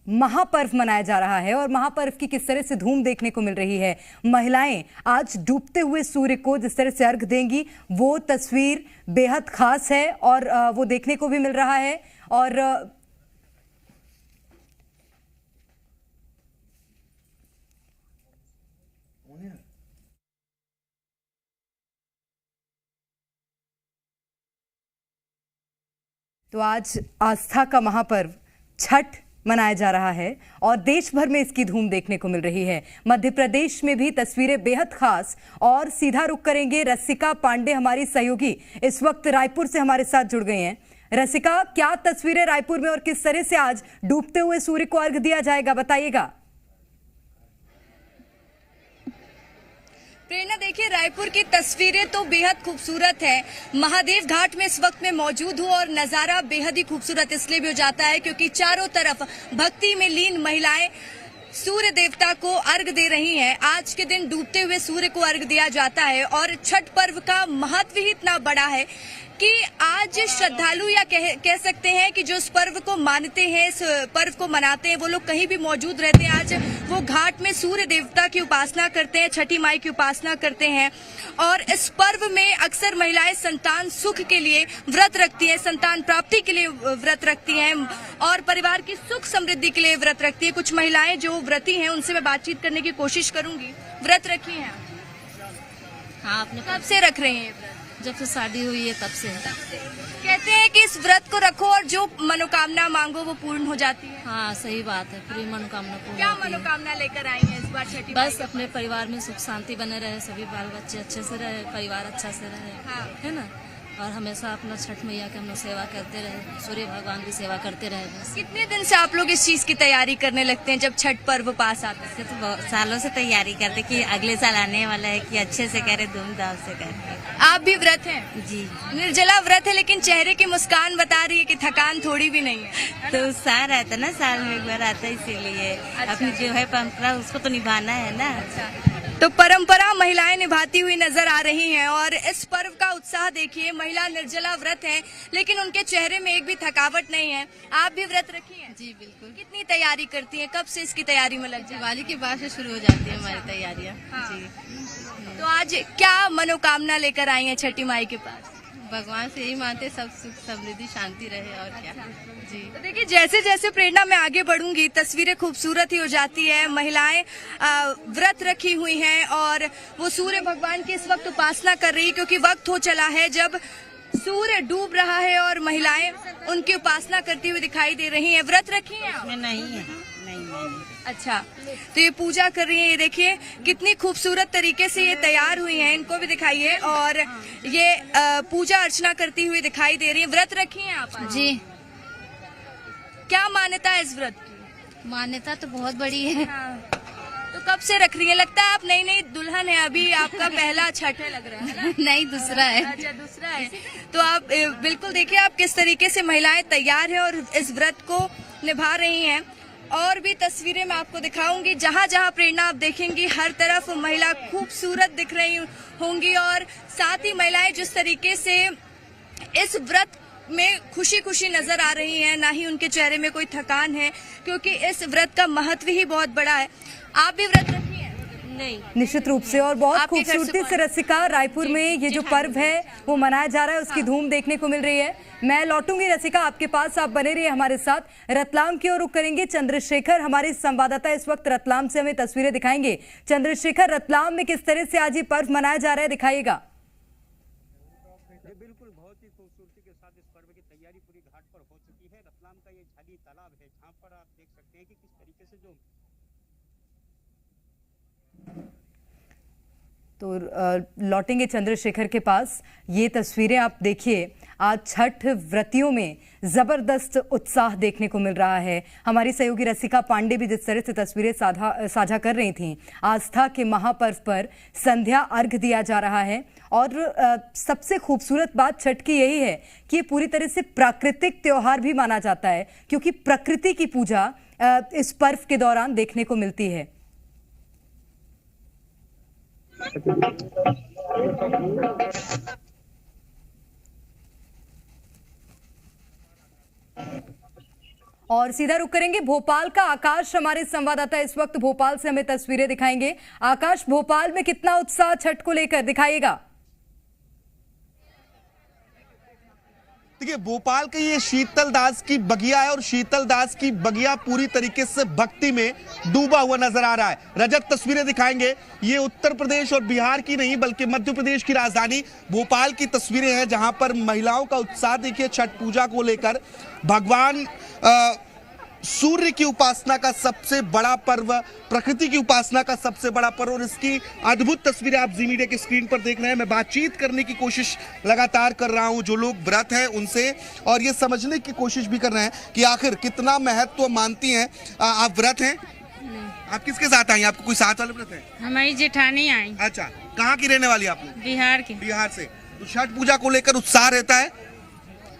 [SPEAKER 11] महापर्व मनाया जा रहा है और महापर्व की किस तरह से धूम देखने को मिल रही है। महिलाएं आज डूबते हुए सूर्य को जिस तरह से अर्घ देंगी, वो तस्वीर बेहद खास है और वो देखने को भी मिल रहा है। और तो आज आस्था का महापर्व छठ मनाया जा रहा है और देश भर में इसकी धूम देखने को मिल रही है। मध्य प्रदेश में भी तस्वीरें बेहद खास। और सीधा रुख करेंगे, रसिका पांडे हमारी सहयोगी इस वक्त रायपुर से हमारे साथ जुड़ गई हैं। रसिका, क्या तस्वीरें रायपुर में और किस तरह से आज डूबते हुए सूर्य को अर्घ दिया जाएगा, बताइएगा।
[SPEAKER 3] प्रेरणा, देखिए रायपुर की तस्वीरें तो बेहद खूबसूरत है। महादेव घाट में इस वक्त में मौजूद हूँ और नजारा बेहद ही खूबसूरत इसलिए भी हो जाता है क्योंकि चारों तरफ भक्ति में लीन महिलाएं सूर्य देवता को अर्घ दे रही हैं। आज के दिन डूबते हुए सूर्य को अर्घ दिया जाता है और छठ पर्व का महत्व ही इतना बड़ा है कि आज श्रद्धालु या कह सकते हैं कि जो इस पर्व को मानते हैं, इस पर्व को मनाते हैं, वो लोग कहीं भी मौजूद रहते हैं। आज वो घाट में सूर्य देवता की उपासना करते हैं, छठी माई की उपासना करते हैं और इस पर्व में अक्सर महिलाएं संतान सुख के लिए व्रत रखती हैं, संतान प्राप्ति के लिए व्रत रखती हैं और परिवार की सुख समृद्धि के लिए व्रत रखती है। कुछ महिलाएं जो व्रती हैं उनसे मैं बातचीत करने की कोशिश करूंगी। व्रत रखी हैं?
[SPEAKER 12] हाँ, आपने
[SPEAKER 3] कब से रख रही हैं?
[SPEAKER 12] जब से शादी हुई है तब से।
[SPEAKER 3] कहते हैं कि इस व्रत को रखो और जो मनोकामना मांगो वो पूर्ण हो जाती है।
[SPEAKER 12] हाँ, सही बात है, पूरी मनोकामना पूर्ण।
[SPEAKER 3] क्या मनोकामना लेकर आई हैं इस बार छठी?
[SPEAKER 12] बस अपने परिवार में सुख शांति बने रहे, सभी बाल बच्चे अच्छे से रहे, परिवार अच्छा से रहे। हाँ। है ना, और हमेशा अपना छठ मैया की हम लोग सेवा करते रहे, सूर्य भगवान की सेवा करते रहे। बस।
[SPEAKER 3] कितने दिन से आप लोग इस चीज की तैयारी करने लगते हैं जब छठ पर्व पास आता है?
[SPEAKER 12] तो सालों से तैयारी करते कि अगले साल आने वाला है कि अच्छे से करे, धूमधाम से करे।
[SPEAKER 3] आप भी व्रत हैं?
[SPEAKER 12] जी,
[SPEAKER 3] निर्जला व्रत है, लेकिन चेहरे की मुस्कान बता रही है कि थकान थोड़ी भी नहीं है।
[SPEAKER 12] तो उत्साह रहता ना, साल में एक बार आता है, इसीलिए अपनी जो है परंपरा उसको तो निभाना है ना।
[SPEAKER 3] तो परंपरा महिलाएं निभाती हुई नजर आ रही हैं और इस पर्व का उत्साह देखिए। महिला निर्जला व्रत है लेकिन उनके चेहरे में एक भी थकावट नहीं है। आप भी व्रत रखी हैं?
[SPEAKER 12] जी बिल्कुल।
[SPEAKER 3] कितनी तैयारी करती हैं? कब से इसकी तैयारी में लग?
[SPEAKER 12] दिवाली के बाद से शुरू हो जाती है हमारी तैयारियाँ।
[SPEAKER 3] हाँ।
[SPEAKER 12] जी।
[SPEAKER 3] तो आज क्या मनोकामना लेकर आई हैं छठी माई के पास?
[SPEAKER 12] भगवान से यही मानते सब सुख समृद्धि शांति रहे और क्या। जी,
[SPEAKER 3] तो देखिए जैसे जैसे प्रेरणा में आगे बढ़ूंगी तस्वीरें खूबसूरत ही हो जाती है। महिलाएं व्रत रखी हुई हैं और वो सूर्य भगवान की इस वक्त उपासना कर रही है क्योंकि वक्त हो चला है जब सूर्य डूब रहा है और महिलाएं उनकी उपासना करती हुई दिखाई दे रही हैं। व्रत रखी हैं आप?
[SPEAKER 12] नहीं है।
[SPEAKER 3] अच्छा, तो ये पूजा कर रही हैं। ये देखिए कितनी खूबसूरत तरीके से ये तैयार हुई हैं, इनको भी दिखाइए। और ये पूजा अर्चना करती हुई दिखाई दे रही है। व्रत रखी हैं आप?
[SPEAKER 12] जी।
[SPEAKER 3] क्या मान्यता है इस व्रत की?
[SPEAKER 12] मान्यता तो बहुत बड़ी है।
[SPEAKER 3] तो कब से रख रही है? लगता है आप नई नई दुल्हन है, अभी आपका पहला छठ है लग रहा है ना?
[SPEAKER 12] नहीं, दूसरा है।
[SPEAKER 3] अच्छा, दूसरा है। तो आप बिल्कुल देखिए आप किस तरीके से महिलाएं तैयार हैं और इस व्रत को निभा रही हैं। और भी तस्वीरें मैं आपको दिखाऊंगी। जहां जहां प्रेरणा आप देखेंगी हर तरफ महिला खूबसूरत दिख रही होंगी और साथ ही महिलाएं जिस तरीके से इस व्रत में खुशी खुशी नजर आ रही हैं, ना ही उनके चेहरे में कोई थकान है क्योंकि इस व्रत का महत्व ही बहुत बड़ा है। आप भी व्रत रखी हैं?
[SPEAKER 12] नहीं।
[SPEAKER 11] निश्चित रूप से और बहुत खूबसूरती से रसिका रायपुर में ये जो पर्व है वो मनाया जा रहा है, उसकी धूम देखने को मिल रही है। मैं लौटूंगी रसिका आपके पास, आप बने रहिए हमारे साथ। रतलाम की ओर रुख करेंगे। चंद्रशेखर हमारे संवाददाता इस वक्त रतलाम से हमें तस्वीरें दिखाएंगे। चंद्रशेखर, रतलाम में किस तरह से आज ये पर्व मनाया जा रहा है, दिखाइएगा।
[SPEAKER 13] बिल्कुल, बहुत ही खूबसूरती के साथ इस पर्व की तैयारी पूरी घाट पर हो चुकी है। रतलाम का ये झाली तालाब है जहाँ पर आप देख सकते हैं कि किस तरीके से जो
[SPEAKER 11] तो लौटेंगे चंद्रशेखर के पास। ये तस्वीरें आप देखिए, आज छठ व्रतियों में जबरदस्त उत्साह देखने को मिल रहा है। हमारी सहयोगी रसिका पांडे भी जिस तरह से तस्वीरें साझा कर रही थीं, आस्था के महापर्व पर संध्या अर्घ दिया जा रहा है। और सबसे खूबसूरत बात छठ की यही है कि ये पूरी तरह से प्राकृतिक त्योहार भी माना जाता है क्योंकि प्रकृति की पूजा इस पर्व के दौरान देखने को मिलती है। और सीधा रुक करेंगे भोपाल का। आकाश हमारे संवाददाता इस वक्त भोपाल से हमें तस्वीरें दिखाएंगे। आकाश, भोपाल में कितना उत्साह छठ को लेकर, दिखाइएगा।
[SPEAKER 7] देखिए, भोपाल के ये शीतल दास की बगिया है और शीतल दास की बगिया पूरी तरीके से भक्ति में डूबा हुआ नजर आ रहा है। रजत तस्वीरें दिखाएंगे। ये उत्तर प्रदेश और बिहार की नहीं बल्कि मध्य प्रदेश की राजधानी भोपाल की तस्वीरें हैं जहां पर महिलाओं का उत्साह देखिए छठ पूजा को लेकर। भगवान सूर्य की उपासना का सबसे बड़ा पर्व, प्रकृति की उपासना का सबसे बड़ा पर्व, और इसकी अद्भुत तस्वीरें आप जी मीडिया के स्क्रीन पर देख रहे हैं। मैं बातचीत करने की कोशिश लगातार कर रहा हूं जो लोग व्रत हैं उनसे, और ये समझने की कोशिश भी कर रहे हैं कि आखिर कितना महत्व मानती हैं आप। व्रत हैं आप किसके साथ आई? आपको कोई साथ वाले व्रत है?
[SPEAKER 14] हमारी जेठानी आई।
[SPEAKER 7] अच्छा, कहाँ की रहने वाली आप लोग?
[SPEAKER 14] बिहार की।
[SPEAKER 7] बिहार से। तो छठ पूजा को लेकर उत्साह रहता है?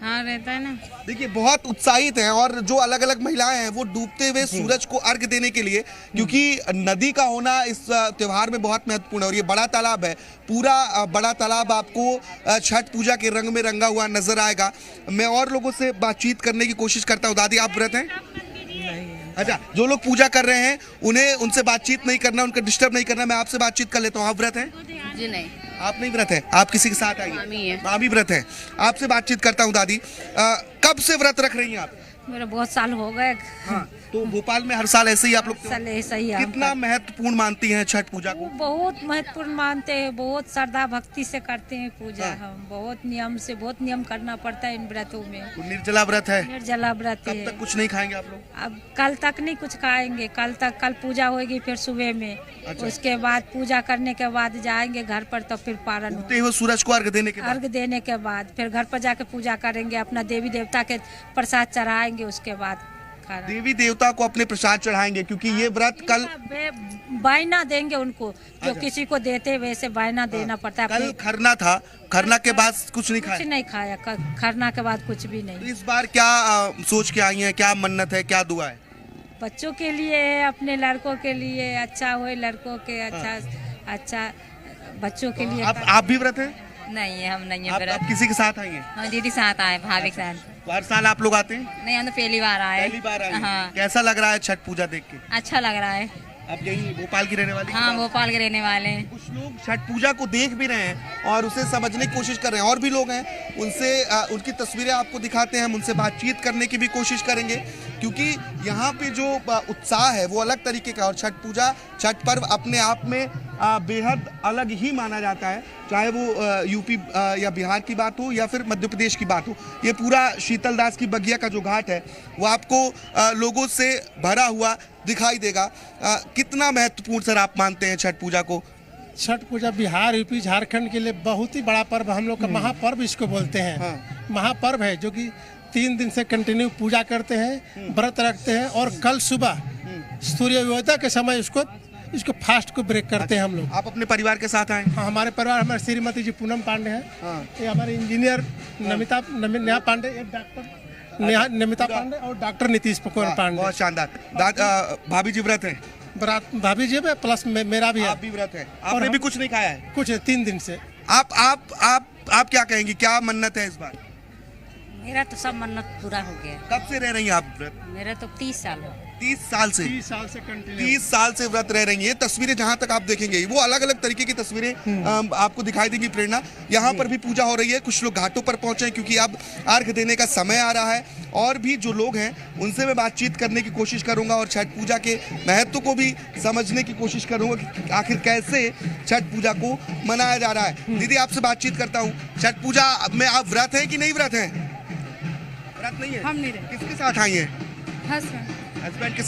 [SPEAKER 14] हाँ, रहता है ना।
[SPEAKER 7] देखिए, बहुत उत्साहित हैं, और जो अलग अलग महिलाएं हैं वो डूबते हुए सूरज को अर्घ देने के लिए, क्योंकि नदी का होना इस त्योहार में बहुत महत्वपूर्ण है, और ये बड़ा तालाब है, पूरा बड़ा तालाब आपको छठ पूजा के रंग में रंगा हुआ नजर आएगा। मैं और लोगों से बातचीत करने की कोशिश करता हूँ। दादी, आप व्रत हैं? अच्छा, जो लोग पूजा कर रहे हैं उन्हें उनसे बातचीत नहीं करना, उनका डिस्टर्ब नहीं करना, मैं आपसे बातचीत कर लेता हूँ। आप व्रत हैं?
[SPEAKER 4] जी नहीं।
[SPEAKER 7] आप नहीं व्रत है? आप किसी के साथ आइए। मामी व्रत है। आपसे बातचीत करता हूँ। दादी, कब से व्रत रख रही हैं आप?
[SPEAKER 14] मेरा बहुत साल हो गए।
[SPEAKER 7] हाँ, तो भोपाल में हर साल ऐसे ही आप लोग?
[SPEAKER 14] साल ऐसा ही।
[SPEAKER 7] कितना महत्वपूर्ण मानती हैं छठ पूजा को?
[SPEAKER 14] बहुत महत्वपूर्ण मानते हैं, बहुत श्रद्धा भक्ति से करते हैं पूजा। हम बहुत नियम करना पड़ता है इन व्रतों में।
[SPEAKER 7] तो निर्जला व्रत है?
[SPEAKER 14] निर्जला व्रत है।
[SPEAKER 7] कब तक कुछ नहीं खाएंगे आप लोग?
[SPEAKER 14] अब कल तक नहीं कुछ खाएंगे। कल पूजा होगी, फिर सुबह में। अच्छा। उसके बाद पूजा करने के बाद जाएंगे घर पर, तो फिर पारण
[SPEAKER 7] उगते हुए सूरज को अर्घ देने
[SPEAKER 14] के बाद फिर घर पर जाके पूजा करेंगे, अपना देवी देवता के प्रसाद चढ़ाएंगे। उसके बाद
[SPEAKER 7] देवी देवता को अपने प्रसाद चढ़ाएंगे, क्योंकि ये व्रत कल
[SPEAKER 14] बायना देंगे उनको, जो किसी को देते वैसे बायना देना पड़ता है।
[SPEAKER 7] कल खरना था, खरना के बाद कुछ नहीं खाया?
[SPEAKER 14] कुछ नहीं खाया, खरना के बाद कुछ भी नहीं।
[SPEAKER 7] तो इस बार क्या सोच के आई हैं? क्या मन्नत है, क्या दुआ है?
[SPEAKER 14] बच्चों के लिए, अपने लड़कों के लिए अच्छा हो, लड़कों के अच्छा बच्चों के लिए।
[SPEAKER 7] आप भी व्रत हैं?
[SPEAKER 12] नहीं, हम नहीं है।
[SPEAKER 7] आप किसी के साथ आई हैं?
[SPEAKER 12] हाँ, दीदी साथ आए, भाभी के साथ।
[SPEAKER 7] हर साल आप लोग आते हैं?
[SPEAKER 12] नहीं, हम तो पहली बार आए।
[SPEAKER 7] पहली बार आए?
[SPEAKER 12] हाँ।
[SPEAKER 7] कैसा लग रहा है छठ पूजा देख के?
[SPEAKER 12] अच्छा लग रहा है।
[SPEAKER 7] आप यही भोपाल की रहने वाली?
[SPEAKER 12] हाँ, भोपाल के रहने वाले हैं।
[SPEAKER 7] कुछ लोग छठ पूजा को देख भी रहे हैं और उसे समझने की कोशिश कर रहे हैं, और भी लोग हैं, उनसे उनकी तस्वीरें आपको दिखाते हैं, हम उनसे बातचीत करने की भी कोशिश करेंगे, क्योंकि यहाँ पे जो उत्साह है वो अलग तरीके का। और छठ पर्व अपने आप में बेहद अलग ही माना जाता है, चाहे वो यूपी या बिहार की बात हो या फिर मध्य प्रदेश की बात हो। ये पूरा शीतलदास की बगिया का जो घाट है वो आपको लोगों से भरा हुआ दिखाई देगा। कितना महत्वपूर्ण सर आप मानते हैं छठ पूजा को?
[SPEAKER 15] छठ पूजा बिहार, यूपी, झारखंड के लिए बहुत ही बड़ा पर्व, हम लोग का महापर्व इसको बोलते हैं। हाँ। महापर्व है जो कि 3 दिन से कंटिन्यू पूजा करते हैं, व्रत रखते हैं, और कल सुबह सूर्योदय के समय इसको फास्ट को ब्रेक करते हैं हम लोग।
[SPEAKER 7] आप अपने परिवार के साथ आए?
[SPEAKER 15] हाँ, हमारे परिवार, हमारे श्रीमती जी पूनम पांडे हैं। हाँ। ये हमारे इंजीनियर नेहा पांडे, एक डॉक्टर नमिता पांडे, और डॉक्टर नीतीश पांडे।
[SPEAKER 7] बहुत शानदार। भाभी जी व्रत है?
[SPEAKER 15] भाभी जी प्लस मेरा भी है।
[SPEAKER 7] आप भी व्रत है? आपने भी कुछ नहीं खाया है?
[SPEAKER 15] कुछ 3 दिन से।
[SPEAKER 7] आप क्या कहेंगी, क्या मन्नत है इस बार?
[SPEAKER 12] मेरा तो सब मन्नत पूरा हो गया।
[SPEAKER 7] कब से रह रही हैं आप व्रत?
[SPEAKER 12] मेरा तो 30 साल हो।
[SPEAKER 7] 30 साल से?
[SPEAKER 15] 30 साल से कंटिन्यू।
[SPEAKER 7] 30 साल से व्रत रह रही हैं। तस्वीरें जहां तक आप देखेंगे वो अलग अलग तरीके की तस्वीरें आपको दिखाई देंगी। प्रेरणा, यहाँ पर भी पूजा हो रही है, कुछ लोग घाटों पर पहुंचे हैं क्योंकि अब अर्घ देने का समय आ रहा है, और भी जो लोग हैं उनसे मैं बातचीत करने की कोशिश करूंगा और छठ पूजा के महत्व को भी समझने की कोशिश करूंगा कि आखिर कैसे छठ पूजा को मनाया जा रहा है। दीदी, आपसे बातचीत करता हूँ। छठ पूजा में आप व्रत हैं कि नहीं व्रत हैं? व्रत नहीं है?
[SPEAKER 16] हम नहीं रहे।
[SPEAKER 7] किसके साथ आई हैं? हस्बैंड।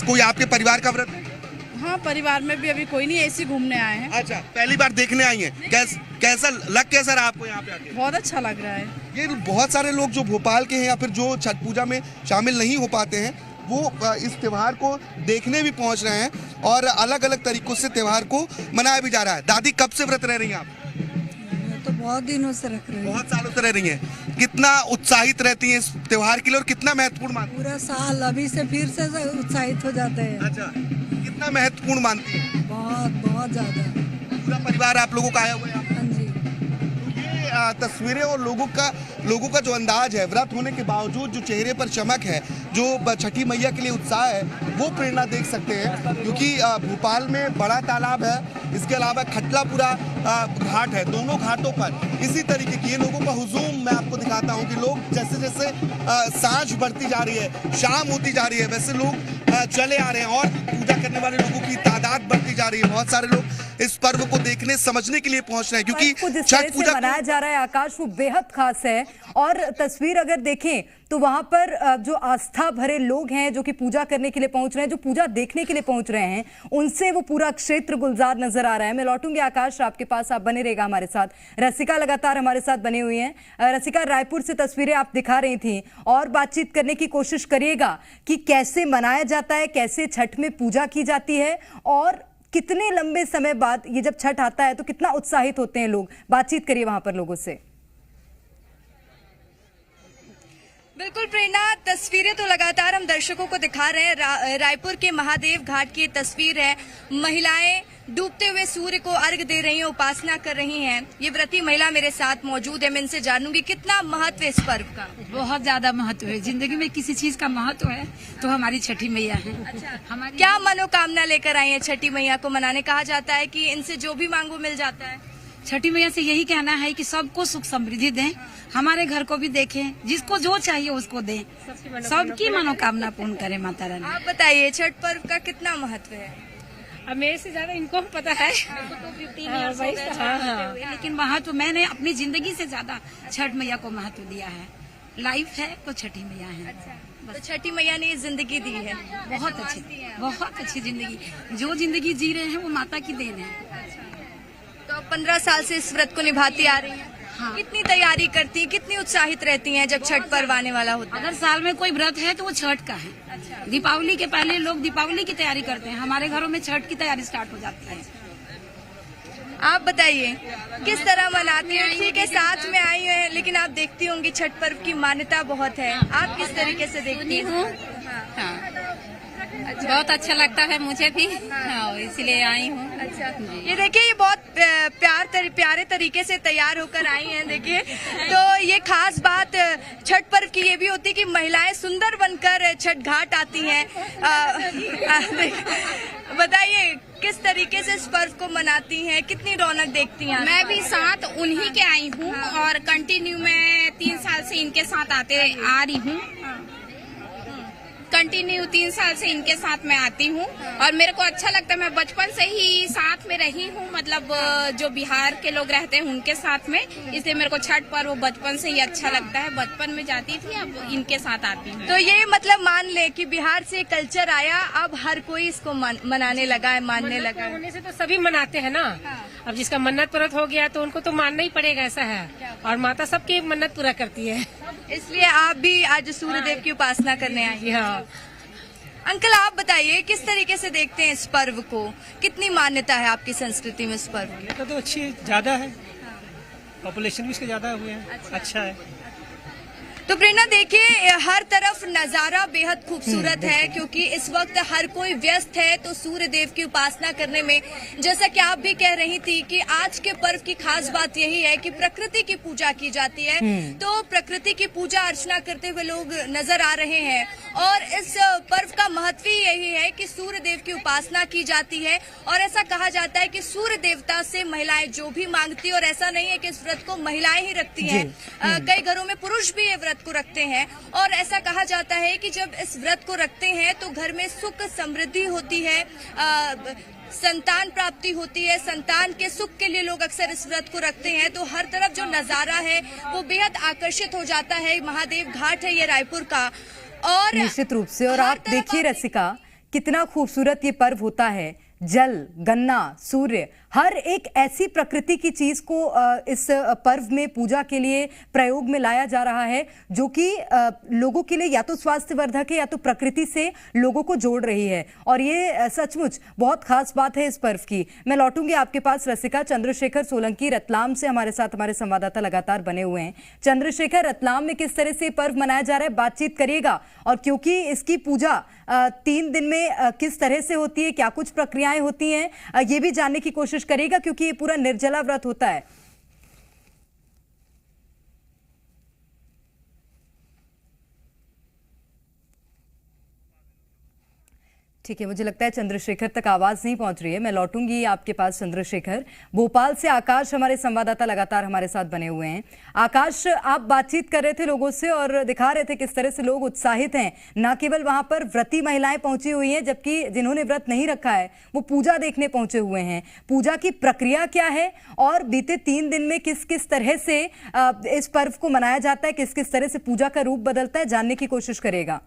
[SPEAKER 7] कोई आपके परिवार का व्रत है?
[SPEAKER 16] हाँ, परिवार में भी अभी कोई नहीं, ऐसे घूमने आए हैं।
[SPEAKER 7] अच्छा, पहली बार देखने आई हैं। कैसा रहा आपको यहाँ पे आके?
[SPEAKER 16] बहुत अच्छा लग रहा है।
[SPEAKER 7] ये बहुत सारे लोग जो भोपाल के हैं या फिर जो छठ पूजा में शामिल नहीं हो पाते हैं, वो इस त्योहार को देखने भी पहुँच रहे हैं, और अलग अलग तरीकों से त्योहार को मनाया भी जा रहा है। दादी, कब से व्रत रह रही हैं आप?
[SPEAKER 17] तो बहुत दिनों से रख रही हैं।
[SPEAKER 7] बहुत सालों से रह रही हैं। कितना उत्साहित रहती हैं इस त्योहार के लिए, और कितना महत्वपूर्ण मानती हैं?
[SPEAKER 17] पूरा साल अभी से फिर से उत्साहित हो जाते हैं।
[SPEAKER 7] अच्छा, कितना महत्वपूर्ण मानती हैं?
[SPEAKER 17] बहुत ज्यादा।
[SPEAKER 7] पूरा परिवार आप लोगों का आया हुआ है?
[SPEAKER 17] हाँ जी।
[SPEAKER 7] ये तस्वीरें और लोगों का जो अंदाज है, व्रत होने के बावजूद जो चेहरे पर चमक है, जो छठी मैया के लिए उत्साह है, वो प्रेरणा देख सकते हैं। क्योंकि भोपाल में बड़ा तालाब है, इसके अलावा खटलापुरा घाट है, दोनों घाटों पर इसी तरीके की लोगों का हुजूम मैं आपको दिखाता हूँ कि लोग जैसे जैसे सांझ बढ़ती जा रही है, शाम होती जा रही है, वैसे लोग चले आ रहे हैं, और पूजा करने वाले लोगों की तादाद बढ़ती जा रही है। बहुत सारे लोग इस पर्व को देखने समझने के लिए पहुंच रहे हैं, क्योंकि
[SPEAKER 11] जिस
[SPEAKER 7] छठ
[SPEAKER 11] तरह से
[SPEAKER 7] पूजा
[SPEAKER 11] मनाया जा रहा है आकाश, वो बेहद खास है। और तस्वीर अगर देखें तो वहां पर जो आस्था भरे लोग हैं जो कि पूजा करने के लिए पहुंच रहे हैं, जो पूजा देखने के लिए पहुंच रहे हैं, उनसे वो पूरा क्षेत्र गुलजार नजर आ रहा है। मैं लौटूंगी आकाश आपके पास, आप बने रहेगा हमारे साथ। रसिका लगातार हमारे साथ बनी हुई हैं। रसिका, रायपुर से तस्वीरें आप दिखा रही थी और बातचीत करने की कोशिश करिएगा कि कैसे मनाया जाता है, कैसे छठ में पूजा की जाती है और कितने लंबे समय बाद ये जब छठ आता है तो कितना उत्साहित होते हैं लोग। बातचीत करिए वहां पर लोगों से।
[SPEAKER 3] बिल्कुल प्रेरणा, तस्वीरें तो लगातार हम दर्शकों को दिखा रहे हैं। रायपुर के महादेव घाट की तस्वीर है। महिलाएं डूबते हुए सूर्य को अर्घ दे रही हैं, उपासना कर रही हैं। ये व्रती महिला मेरे साथ मौजूद है, मैं इनसे जानूंगी कितना महत्व है इस पर्व का।
[SPEAKER 18] बहुत ज्यादा महत्व है। जिंदगी में किसी चीज का महत्व है तो हमारी छठी मैया है।
[SPEAKER 3] अच्छा, हमारी क्या मनोकामना लेकर आई है छठी मैया को मनाने? कहा जाता है कि इनसे जो भी मांगो मिल जाता है।
[SPEAKER 18] छठी मैया से यही कहना है कि सबको सुख समृद्धि दें, हमारे घर को भी देखें, जिसको जो चाहिए उसको दें, सबकी मनोकामना पूर्ण करें माता रानी।
[SPEAKER 3] आप बताइए छठ पर्व का कितना महत्व है?
[SPEAKER 18] अब मेरे से ज्यादा इनको पता है। लेकिन महत्व मैंने अपनी जिंदगी से ज्यादा छठ मैया को महत्व दिया है। लाइफ है तो छठी मैया है।
[SPEAKER 3] तो छठी मैया ने जिंदगी दी है,
[SPEAKER 18] बहुत अच्छी जिंदगी। जो जिंदगी जी रहे हैं वो माता की देन है।
[SPEAKER 3] तो अब 15 साल से इस व्रत को निभाती आ रही हैं। हाँ। कितनी तैयारी करती हैं, कितनी उत्साहित रहती हैं जब छठ पर्व आने वाला होता है?
[SPEAKER 18] अगर साल में कोई व्रत है तो वो छठ का है। अच्छा। दीपावली के पहले लोग दीपावली की तैयारी करते हैं, हमारे घरों में छठ की तैयारी स्टार्ट हो जाती है।
[SPEAKER 3] आप बताइए किस तरह मनाती हैं? ठीक है, साथ में आई हैं, लेकिन आप देखती होंगी छठ पर्व की मान्यता बहुत है। आप किस तरीके से देखती हैं?
[SPEAKER 19] अच्छा। बहुत अच्छा लगता है मुझे भी, इसलिए आई हूँ।
[SPEAKER 3] अच्छा, ये देखिए ये बहुत प्यारे तरीके से तैयार होकर आई हैं। देखिए तो ये खास बात छठ पर्व की ये भी होती है कि महिलाएं सुंदर बनकर छठ घाट आती हैं। बताइए किस तरीके से इस पर्व को मनाती हैं, कितनी रौनक देखती हैं?
[SPEAKER 19] मैं भी साथ उन्हीं के आई हूँ और कंटिन्यू मैं 3 साल से इनके साथ आ रही हूँ। कंटिन्यू 3 साल से इनके साथ मैं आती हूँ और मेरे को अच्छा लगता है। मैं बचपन से ही साथ में रही हूँ, मतलब जो बिहार के लोग रहते हैं उनके साथ में, इसलिए मेरे को छठ पर्व बचपन से ही अच्छा लगता है। बचपन में जाती थी, अब इनके साथ आती हूँ।
[SPEAKER 3] तो ये मतलब मान ले कि बिहार से कल्चर आया, अब हर कोई इसको मनाने लगा है, मानने लगा है।
[SPEAKER 20] होने से तो सभी मनाते हैं ना। अब जिसका मन्नत पूरा हो गया तो उनको तो मानना ही पड़ेगा, ऐसा है। और माता सबकी मन्नत पूरा करती है,
[SPEAKER 3] इसलिए आप भी आज सूर्य देव की उपासना करने आई। हाँ। अंकल आप बताइए किस तरीके से देखते हैं इस पर्व को, कितनी मान्यता है आपकी संस्कृति में इस पर्व की?
[SPEAKER 20] तो अच्छी ज्यादा है, पॉपुलेशन भी इसके ज्यादा हुए हैं। अच्छा है।
[SPEAKER 3] तो प्रेरणा देखिए हर तरफ नजारा बेहद खूबसूरत है, क्योंकि इस वक्त हर कोई व्यस्त है तो सूर्य देव की उपासना करने में। जैसा कि आप भी कह रही थी कि आज के पर्व की खास बात यही है कि प्रकृति की पूजा की जाती है, तो प्रकृति की पूजा अर्चना करते हुए लोग नजर आ रहे हैं। और इस पर्व का महत्व ही यही है कि सूर्य देव की उपासना की जाती है और ऐसा कहा जाता है कि सूर्य देवता से महिलाएं जो भी मांगती, और ऐसा नहीं है कि इस व्रत को महिलाएं ही रखती हैं, कई घरों में पुरुष भी ये व्रत को रखते हैं। और ऐसा कहा जाता है कि जब इस व्रत को रखते हैं तो घर में सुख समृद्धि होती है, संतान प्राप्ति होती है, संतान के सुख के लिए लोग अक्सर इस व्रत को रखते हैं। तो हर तरफ जो नजारा है वो बेहद आकर्षित हो जाता है। महादेव घाट है ये रायपुर का, और
[SPEAKER 11] निश्चित रूप से। और आप देखिए रसिका कितना खूबसूरत ये पर्व होता है। जल, गन्ना, सूर्य, हर एक ऐसी प्रकृति की चीज को इस पर्व में पूजा के लिए प्रयोग में लाया जा रहा है जो कि लोगों के लिए या तो स्वास्थ्यवर्धक है या तो प्रकृति से लोगों को जोड़ रही है। और ये सचमुच बहुत खास बात है इस पर्व की। मैं लौटूंगी आपके पास रसिका। चंद्रशेखर सोलंकी रतलाम से हमारे साथ, हमारे संवाददाता लगातार बने हुए हैं। चंद्रशेखर, रतलाम में किस तरह से पर्व मनाया जा रहा है, बातचीत करिएगा। और क्योंकि इसकी पूजा 3 दिन में किस तरह से होती है, क्या कुछ प्रक्रियाएं होती हैं, ये भी जानने की कोशिश करेगा, क्योंकि ये पूरा निर्जला व्रत होता है। ठीक है, मुझे लगता है चंद्रशेखर तक आवाज नहीं पहुंच रही है। मैं लौटूंगी आपके पास चंद्रशेखर। भोपाल से आकाश हमारे संवाददाता लगातार हमारे साथ बने हुए हैं। आकाश, आप बातचीत कर रहे थे लोगों से और दिखा रहे थे किस तरह से लोग उत्साहित हैं। ना केवल वहां पर व्रती महिलाएं पहुंची हुई हैं, जबकि जिन्होंने व्रत नहीं रखा है वो पूजा देखने पहुंचे हुए हैं। पूजा की प्रक्रिया क्या है और बीते 3 दिन में किस किस तरह से इस पर्व को मनाया जाता है, किस किस तरह से पूजा का रूप बदलता है, जानने की कोशिश करेगा।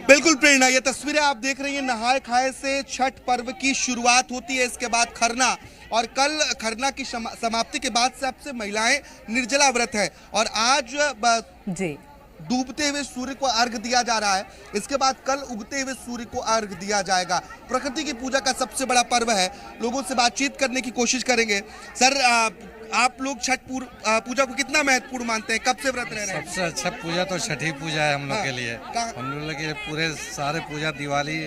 [SPEAKER 7] बिल्कुल प्रेरणा, ये तस्वीरें आप देख रही हैं, नहाए खाए से छठ पर्व की शुरुआत होती है। इसके बाद खरना, और कल खरना की समाप्ति के बाद से अब से महिलाएं निर्जला व्रत है और आज
[SPEAKER 11] जी
[SPEAKER 7] डूबते हुए सूर्य को अर्घ दिया जा रहा है। इसके बाद कल उगते हुए सूर्य को अर्घ दिया जाएगा। प्रकृति की पूजा का सबसे बड़ा पर्व है। लोगों से बातचीत करने की कोशिश करेंगे। सर, आप लोग छठ पूजा को कितना महत्वपूर्ण मानते हैं? कब से व्रत रह रहे हैं?
[SPEAKER 21] सबसे अच्छा पूजा तो छठ ही पूजा है हम लोग के लिए। हम लोग के पूरे सारे पूजा, दिवाली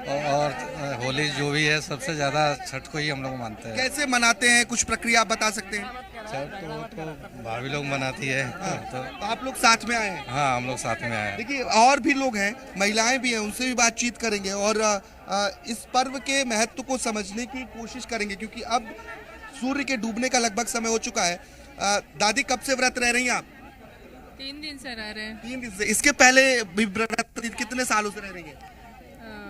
[SPEAKER 21] और होली जो भी है, सबसे ज्यादा छठ को ही हम लोग मानते हैं।
[SPEAKER 7] कैसे मनाते हैं, कुछ प्रक्रिया आप बता सकते हैं?
[SPEAKER 21] छठ तो भाभी लोग मनाती है।
[SPEAKER 7] तो आप लोग साथ में आए हैं?
[SPEAKER 21] हाँ, हम लोग साथ में आए हैं।
[SPEAKER 7] देखिए, और भी लोग हैं, महिलाएं भी हैं, उनसे भी बातचीत करेंगे और इस पर्व के महत्व को समझने की कोशिश करेंगे, क्योंकि अब सूर्य के डूबने का लगभग समय हो चुका है। दादी, कब से व्रत रह रही हैं आप?
[SPEAKER 16] 3 दिन से रह रहे हैं।
[SPEAKER 7] 3 दिन से। इसके पहले भी व्रत कितने सालों से रह रही हैं?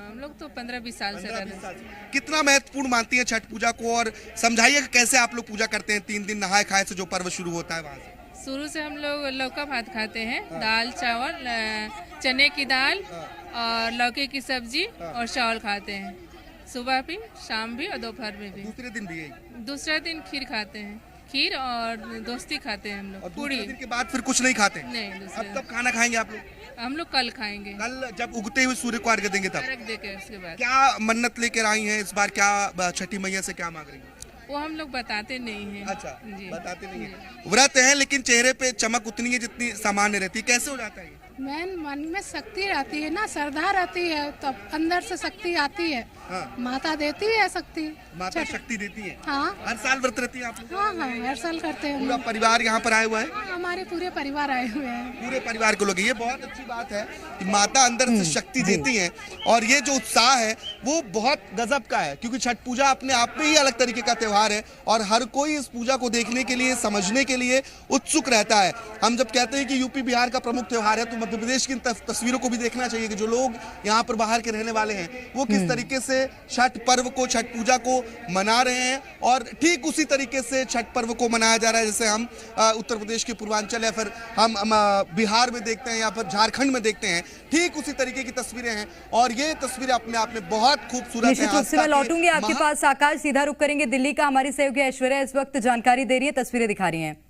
[SPEAKER 16] हम लोग तो 15-20 साल से रह रहे हैं।
[SPEAKER 7] कितना महत्वपूर्ण मानती हैं छठ पूजा को, और समझाइए कैसे आप लोग पूजा करते हैं 3 दिन नहाए खाए से जो पर्व शुरू होता है वहाँ से?
[SPEAKER 16] शुरू से हम लोग लौका भात खाते हैं, दाल चावल, चने की दाल और लौकी की सब्जी और चावल खाते हैं। सुबह भी, शाम भी और दोपहर में भी।
[SPEAKER 7] दूसरे दिन भी यही?
[SPEAKER 16] दूसरे दिन खीर खाते हैं, खीर और दोस्ती खाते हैं हम लोग।
[SPEAKER 7] और पूरी दिन के बाद फिर कुछ नहीं खाते?
[SPEAKER 16] नहीं।
[SPEAKER 7] अब कब खाना खाएंगे आप लोग?
[SPEAKER 16] हम लोग कल खाएंगे।
[SPEAKER 7] कल जब उगते हुए सूर्य को अर्घ्य देंगे तब?
[SPEAKER 16] अर्घ्य देके उसके बाद।
[SPEAKER 7] क्या मन्नत लेकर आई हैं इस बार? क्या छठी मैया से क्या मांग रही हैं?
[SPEAKER 16] वो हम लोग बताते नहीं हैं।
[SPEAKER 7] अच्छा, बताते नहीं हैं। व्रत है लेकिन चेहरे पे चमक उतनी है जितनी सामान्य रहती है। कैसे हो जाता है?
[SPEAKER 4] मन में शक्ति रहती है ना, श्रद्धा रहती है, तो अंदर से शक्ति आती है।
[SPEAKER 7] हाँ।
[SPEAKER 4] माता देती है शक्ति।
[SPEAKER 7] माता शक्ति देती है।
[SPEAKER 4] हाँ।
[SPEAKER 7] हर साल व्रत रहती है आप लोग?
[SPEAKER 4] हाँ, हर साल करते हैं।
[SPEAKER 7] पूरा परिवार यहाँ पर आया हुआ है?
[SPEAKER 4] हाँ, हमारे पूरे परिवार आए हुए हैं।
[SPEAKER 7] पूरे परिवार को लोग। ये बहुत अच्छी बात है कि माता अंदर से शक्ति देती है, और ये जो उत्साह है वो बहुत गजब का है, क्योंकि छठ पूजा अपने आप में ही अलग तरीके का त्योहार है और हर कोई इस पूजा को देखने के लिए, समझने के लिए उत्सुक रहता है। हम जब कहते हैं कि यूपी बिहार का प्रमुख त्योहार है, तो मध्य प्रदेश की तस्वीरों को भी देखना चाहिए कि जो लोग यहाँ पर बाहर के रहने वाले हैं वो किस तरीके से छठ पर्व को, छठ पूजा को मना रहे हैं। और ठीक उसी तरीके से छठ पर्व को मनाया जा रहा है जैसे हम उत्तर प्रदेश के पूर्वांचल या फिर हम बिहार में देखते हैं या फिर झारखंड में देखते हैं। ठीक उसी तरीके की तस्वीरें हैं और ये तस्वीरें अपने आप में बहुत खूबसूरत हैं।
[SPEAKER 11] निश्चित रूप से मैं लौटूंगी आपके पास। आकाश, सीधा रुक करेंगे दिल्ली का। हमारी सहयोगी ऐश्वर्या इस वक्त जानकारी दे रही है, तस्वीरें दिखा रही हैं।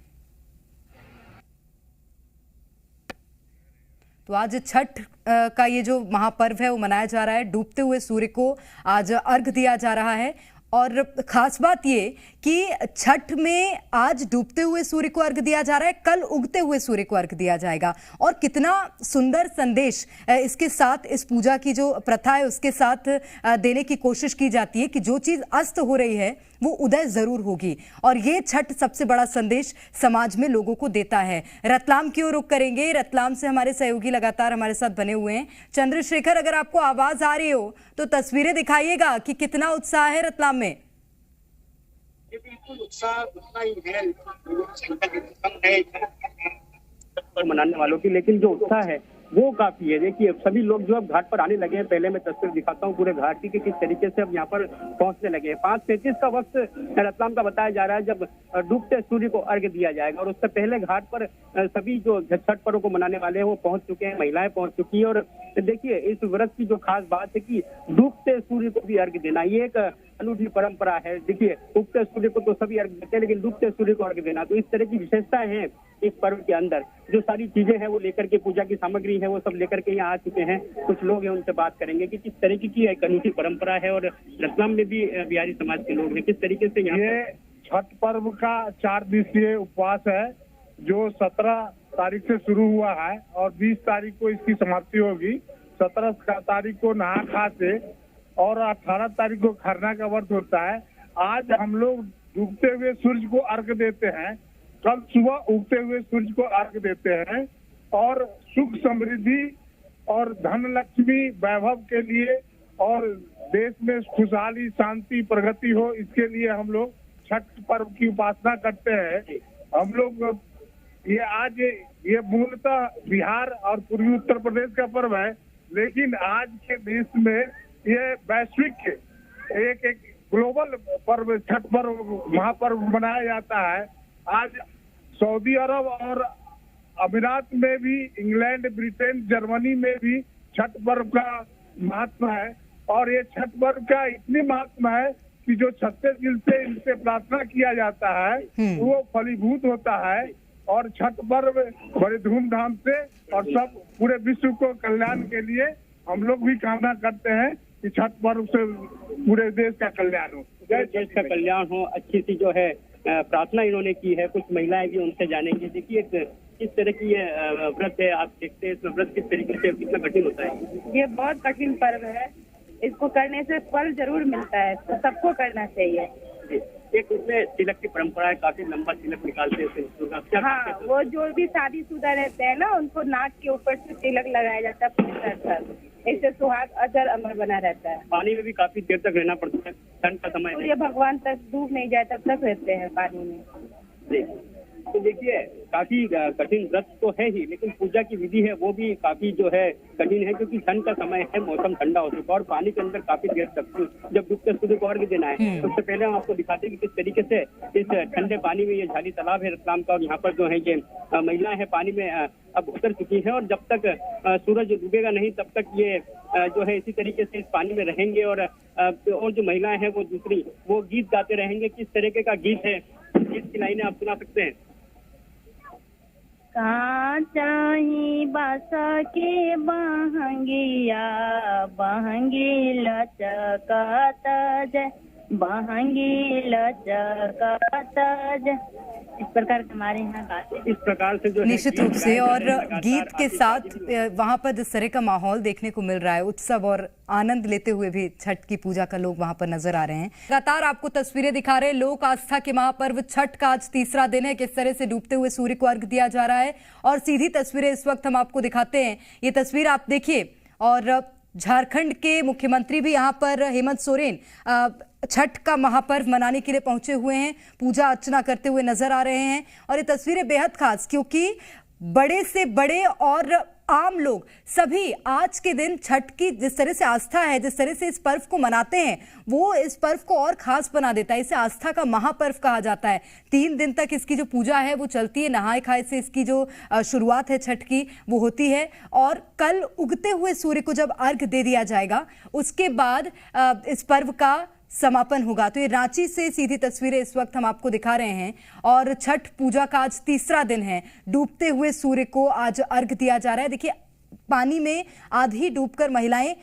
[SPEAKER 11] तो आज छठ का ये जो महापर्व है वो मनाया जा रहा है। डूबते हुए सूर्य को आज अर्घ दिया जा रहा है और खास बात ये कि छठ में आज डूबते हुए सूर्य को अर्घ दिया जा रहा है, कल उगते हुए सूर्य को अर्घ दिया जाएगा। और कितना सुंदर संदेश इसके साथ, इस पूजा की जो प्रथा है उसके साथ देने की कोशिश की जाती है कि जो चीज़ अस्त हो रही है वो उदय जरूर होगी। और ये छठ सबसे बड़ा संदेश समाज में लोगों को देता है। रतलाम की ओर रुख करेंगे। रतलाम से हमारे सहयोगी लगातार हमारे साथ बने हुए हैं। चंद्रशेखर, अगर आपको आवाज आ रही हो तो तस्वीरें दिखाइएगा कि कितना उत्साह है रतलाम में।
[SPEAKER 13] बिल्कुल उत्साह उतना ही है मनाने वालों की, लेकिन जो उत्साह है वो काफी है। देखिए, सभी लोग जो अब घाट पर आने लगे हैं। पहले मैं तस्वीर दिखाता हूँ पूरे घाटी के किस तरीके से अब यहाँ पर पहुंचने लगे हैं। 5:33 का वक्त रतलाम का बताया जा रहा है जब डूबते सूर्य को अर्घ्य दिया जाएगा। और उससे पहले घाट पर सभी जो छठ पर्व को मनाने वाले हैं वो पहुंच चुके हैं, महिलाएं पहुंच चुकी है। और देखिए, इस व्रत की जो खास बात है कि डूबते सूर्य को भी अर्घ्य देना, ये एक अनूठी परंपरा है। देखिए, उगते सूर्य को तो सभी अर्घ्य देते हैं, लेकिन डूबते सूर्य को अर्घ्य देना, तो इस तरह की विशेषताएं हैं इस पर्व के अंदर। जो सारी चीजें हैं वो लेकर के, पूजा की सामग्री है वो सब लेकर के यहाँ आ चुके हैं। कुछ लोग हैं, उनसे बात करेंगे कि किस तरीके की एक अनूठी परंपरा है। और रतलाम में भी बिहारी समाज के लोग हैं, किस तरीके से यहाँ
[SPEAKER 22] ये छठ पर्व का 4 दिवसीय उपवास है जो 17 तारीख से शुरू हुआ है और 20 तारीख को इसकी समाप्ति होगी। 17 तारीख को नहा खा से और 18 तारीख को खरना का व्रत होता है। आज हम लोग डूबते हुए सूर्य को अर्घ्य देते हैं, कल सुबह उगते हुए सूर्य को अर्घ्य देते हैं और सुख समृद्धि और धन लक्ष्मी वैभव के लिए और देश में खुशहाली शांति प्रगति हो, इसके लिए हम लोग छठ पर्व की उपासना करते हैं। हम लोग ये मूलतः बिहार और पूर्वी उत्तर प्रदेश का पर्व है, लेकिन आज के देश में ये वैश्विक एक ग्लोबल पर्व छठ पर्व महापर्व मनाया जाता है। आज सऊदी अरब और अमीरात में भी, इंग्लैंड, ब्रिटेन, जर्मनी में भी छठ पर्व का महत्व है। और ये छठ पर्व का इतनी महत्व है कि जो छत्ते दिल से इनसे प्रार्थना किया जाता है वो फलीभूत होता है। और छठ पर्व बड़े धूमधाम से और सब पूरे विश्व को कल्याण के लिए हम लोग भी कामना करते हैं कि छठ पर्व से पूरे देश का कल्याण हो,
[SPEAKER 13] देश का कल्याण हो। अच्छी सी जो है प्रार्थना इन्होंने की है। कुछ महिलाएं भी उनसे जानेंगे। देखिए किस तरह की ये व्रत है, आप देखते हैं इसमें व्रत किस तरीके से कितना कठिन होता है।
[SPEAKER 2] ये बहुत कठिन पर्व है, इसको करने से फल जरूर मिलता है, तो सबको करना चाहिए।
[SPEAKER 13] एक उसमें तिलक की परंपरा है, काफी लंबा तिलक निकालते हैं।
[SPEAKER 2] हाँ, वो जो भी शादीशुदा रहते हैं ना, उनको नाक के ऊपर से तिलक लगाया जाता है पूरे सर पर, इससे सुहाग अजर अमर बना रहता है।
[SPEAKER 13] पानी में भी काफी देर तक रहना पड़ता है, ठंड का समय
[SPEAKER 2] सूर्य भगवान तक डूब नहीं जाए तब तक रहते हैं पानी में।
[SPEAKER 13] तो देखिए काफी कठिन व्रत तो है ही, लेकिन पूजा की विधि है वो भी काफी जो है कठिन है, क्योंकि ठंड का समय है, मौसम ठंडा हो चुका है और पानी के अंदर काफी देर तक जब डूबते सूर्य को अर्घ्य देना है। सबसे पहले हम आपको दिखाते हैं कि किस तरीके से इस ठंडे पानी में, ये झाली तालाब है रतलाम का, और यहाँ पर जो है ये महिलाएं हैं पानी में अब उतर चुकी है। और जब तक सूरज डूबेगा नहीं तब तक ये जो है इसी तरीके से इस पानी में रहेंगे। और जो महिलाएं हैं वो दूसरी वो गीत गाते रहेंगे। किस तरीके का गीत है, गीत की लाइनें आप सुना सकते हैं।
[SPEAKER 2] काचाही बासा के बहंगिया बहंगी लचकत जय, बहंगी लचकत जय, इस प्रकार हमारे यहाँ गाते हैं।
[SPEAKER 13] इस प्रकार से जो
[SPEAKER 11] निश्चित रूप से, और गीत के साथ वहाँ पर जिस तरह का माहौल देखने को मिल रहा है, उत्सव और आनंद लेते हुए भी छठ की पूजा का लोग वहाँ पर नजर आ रहे हैं। लगातार आपको तस्वीरें दिखा रहे हैं। लोक आस्था के महापर्व छठ का आज तीसरा दिन है। किस तरह से डूबते हुए सूर्य को अर्घ्य दिया जा रहा है और सीधी तस्वीरें इस वक्त हम आपको दिखाते हैं। ये तस्वीर आप देखिए, और झारखंड के मुख्यमंत्री भी यहाँ पर हेमंत सोरेन छठ का महापर्व मनाने के लिए पहुंचे हुए हैं, पूजा अर्चना करते हुए नजर आ रहे हैं। और ये तस्वीरें बेहद खास, क्योंकि बड़े से बड़े और आम लोग सभी आज के दिन छठ की जिस तरह से आस्था है, जिस तरह से इस पर्व को मनाते हैं, वो इस पर्व को और खास बना देता है। इसे आस्था का महापर्व कहा जाता है। 3 दिन तक इसकी जो पूजा है वो चलती है। नहाए खाए से इसकी जो शुरुआत है छठ की वो होती है, और कल उगते हुए सूर्य को जब अर्घ्य दे दिया जाएगा उसके बाद इस पर्व का समापन होगा। तो ये रांची से सीधी तस्वीरें इस वक्त हम आपको दिखा रहे हैं। और छठ पूजा का आज तीसरा दिन है। डूबते हुए सूर्य को आज अर्घ्य दिया जा रहा है। देखिए पानी में आधी डूबकर महिलाएं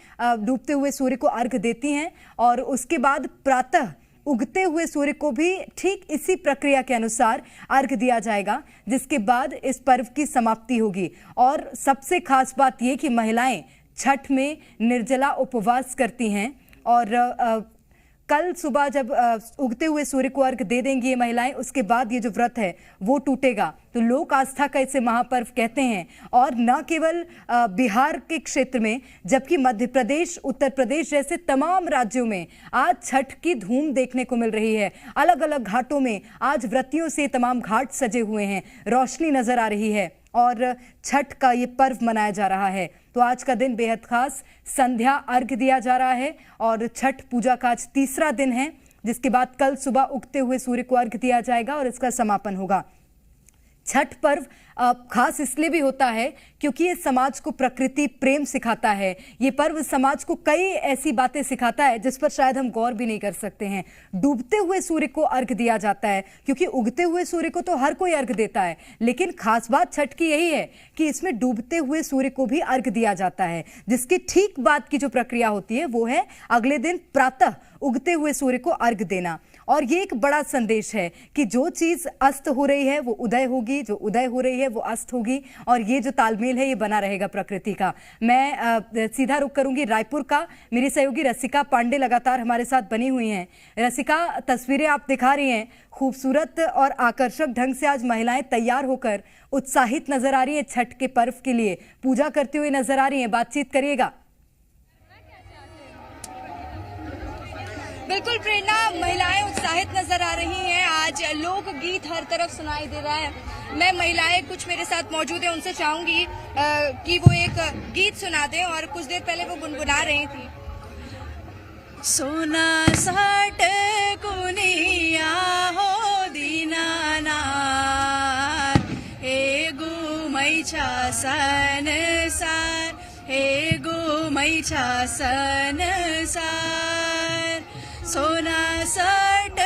[SPEAKER 11] डूबते हुए सूर्य को अर्घ्य देती हैं, और उसके बाद प्रातः उगते हुए सूर्य को भी ठीक इसी प्रक्रिया के अनुसार अर्घ्य दिया जाएगा, जिसके बाद इस पर्व की समाप्ति होगी। और सबसे खास बात यह कि महिलाएं छठ में निर्जला उपवास करती हैं, और कल सुबह जब उगते हुए सूर्य को अर्घ्य दे देंगी ये महिलाएं, उसके बाद ये जो व्रत है वो टूटेगा। तो लोक आस्था का इसे महापर्व कहते हैं। और न केवल बिहार के क्षेत्र में, जबकि मध्य प्रदेश, उत्तर प्रदेश जैसे तमाम राज्यों में आज छठ की धूम देखने को मिल रही है। अलग अलग घाटों में आज व्रतियों से तमाम घाट सजे हुए हैं, रोशनी नजर आ रही है और छठ का ये पर्व मनाया जा रहा है। तो आज का दिन बेहद खास, संध्या अर्घ्य दिया जा रहा है और छठ पूजा का आज तीसरा दिन है, जिसके बाद कल सुबह उगते हुए सूर्य को अर्घ्य दिया जाएगा और इसका समापन होगा। छठ पर्व खास इसलिए भी होता है क्योंकि ये समाज को प्रकृति प्रेम सिखाता है। ये पर्व समाज को कई ऐसी बातें सिखाता है जिस पर शायद हम गौर भी नहीं कर सकते हैं। डूबते हुए सूर्य को अर्घ्य दिया जाता है, क्योंकि उगते हुए सूर्य को तो हर कोई अर्घ्य देता है, लेकिन खास बात छठ की यही है कि इसमें डूबते हुए सूर्य को भी अर्घ्य दिया जाता है, जिसकी ठीक बाद की जो प्रक्रिया होती है वो है अगले दिन प्रातः उगते हुए सूर्य को अर्घ्य देना। और ये एक बड़ा संदेश है कि जो चीज अस्त हो रही है वो उदय होगी, जो उदय हो रही है वो अस्त होगी, और ये जो तालमेल है ये बना रहेगा प्रकृति का। मैं सीधा रुख करूंगी रायपुर का। मेरी सहयोगी रसिका पांडे लगातार हमारे साथ बनी हुई हैं। रसिका, तस्वीरें आप दिखा रही हैं, खूबसूरत और आकर्षक ढंग से आज महिलाएं तैयार होकर उत्साहित नजर आ रही हैं, छठ के पर्व के लिए पूजा करते हुए नजर आ रही हैं। बातचीत करिएगा।
[SPEAKER 3] बिल्कुल प्रेरणा, महिलाएं उत्साहित नजर आ रही हैं। आज लोकगीत हर तरफ सुनाई दे रहा है। मैं महिलाएं कुछ मेरे साथ मौजूद हैं, उनसे चाहूंगी कि वो एक गीत सुना दें, और कुछ देर पहले वो गुनगुना रही थी।
[SPEAKER 6] सोना साट कुनिया हो दीनानाथ, हे गुमैछा संसार, हे गुमैछा संसार। सोना साट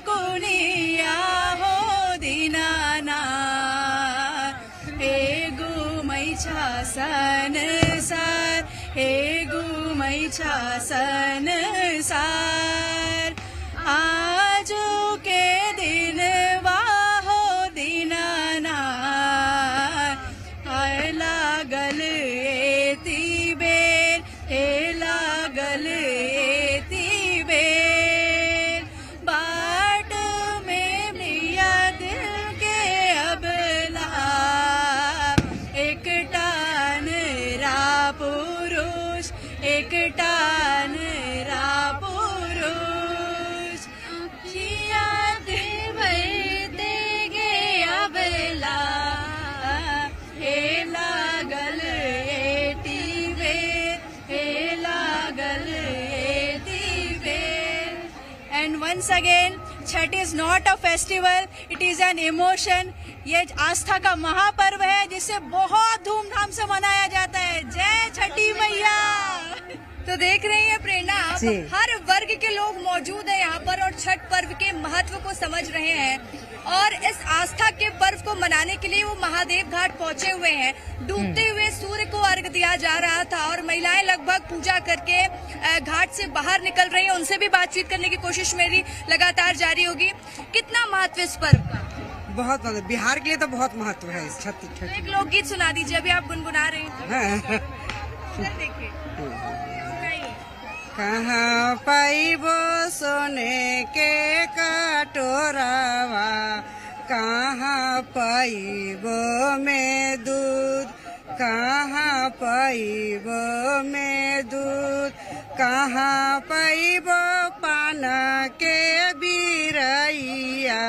[SPEAKER 6] कुनिया हो दीनानाथ, हे गुमैछा संसार, हे गुमैछा संसार। आजो के दिन वाहो दीनानाथ, आय लागल एती बेर, हे लागल एती बेर। बाट में मिया दिल के अबला, एकटा नरा पुरुष, एकटा नरा पुरुष। किया देवते गे अबला, हे लागल एती बेर, हे लागल एती बेर।
[SPEAKER 3] And once again, Chhath is not a festival, it is an emotion. ये आस्था का महापर्व है जिसे बहुत धूमधाम से मनाया जाता है। जय छठी मैया। तो देख रही हैं प्रेरणा, आप हर वर्ग के लोग मौजूद हैं यहाँ पर और छठ पर्व के महत्व को समझ रहे हैं, और इस आस्था के पर्व को मनाने के लिए वो महादेव घाट पहुंचे हुए हैं। डूबते हुए सूर्य को अर्घ दिया जा रहा था और महिलाएं लगभग पूजा करके घाट से बाहर निकल रही हैं। उनसे भी बातचीत करने की कोशिश मेरी लगातार जारी होगी। कितना महत्व इस पर्व का?
[SPEAKER 9] बहुत महत्व, बिहार के लिए तो बहुत महत्व है इस छठ।
[SPEAKER 3] एक लोकगीत सुना दीजिए, अभी आप गुनगुना रहे हैं। देखिए,
[SPEAKER 9] कहाँ पाइबो सोने के कटोरावा, कहाँ पाइबो में दूध, कहाँ पाइबो में दूध, कहाँ पाइबो पान के बिरैया,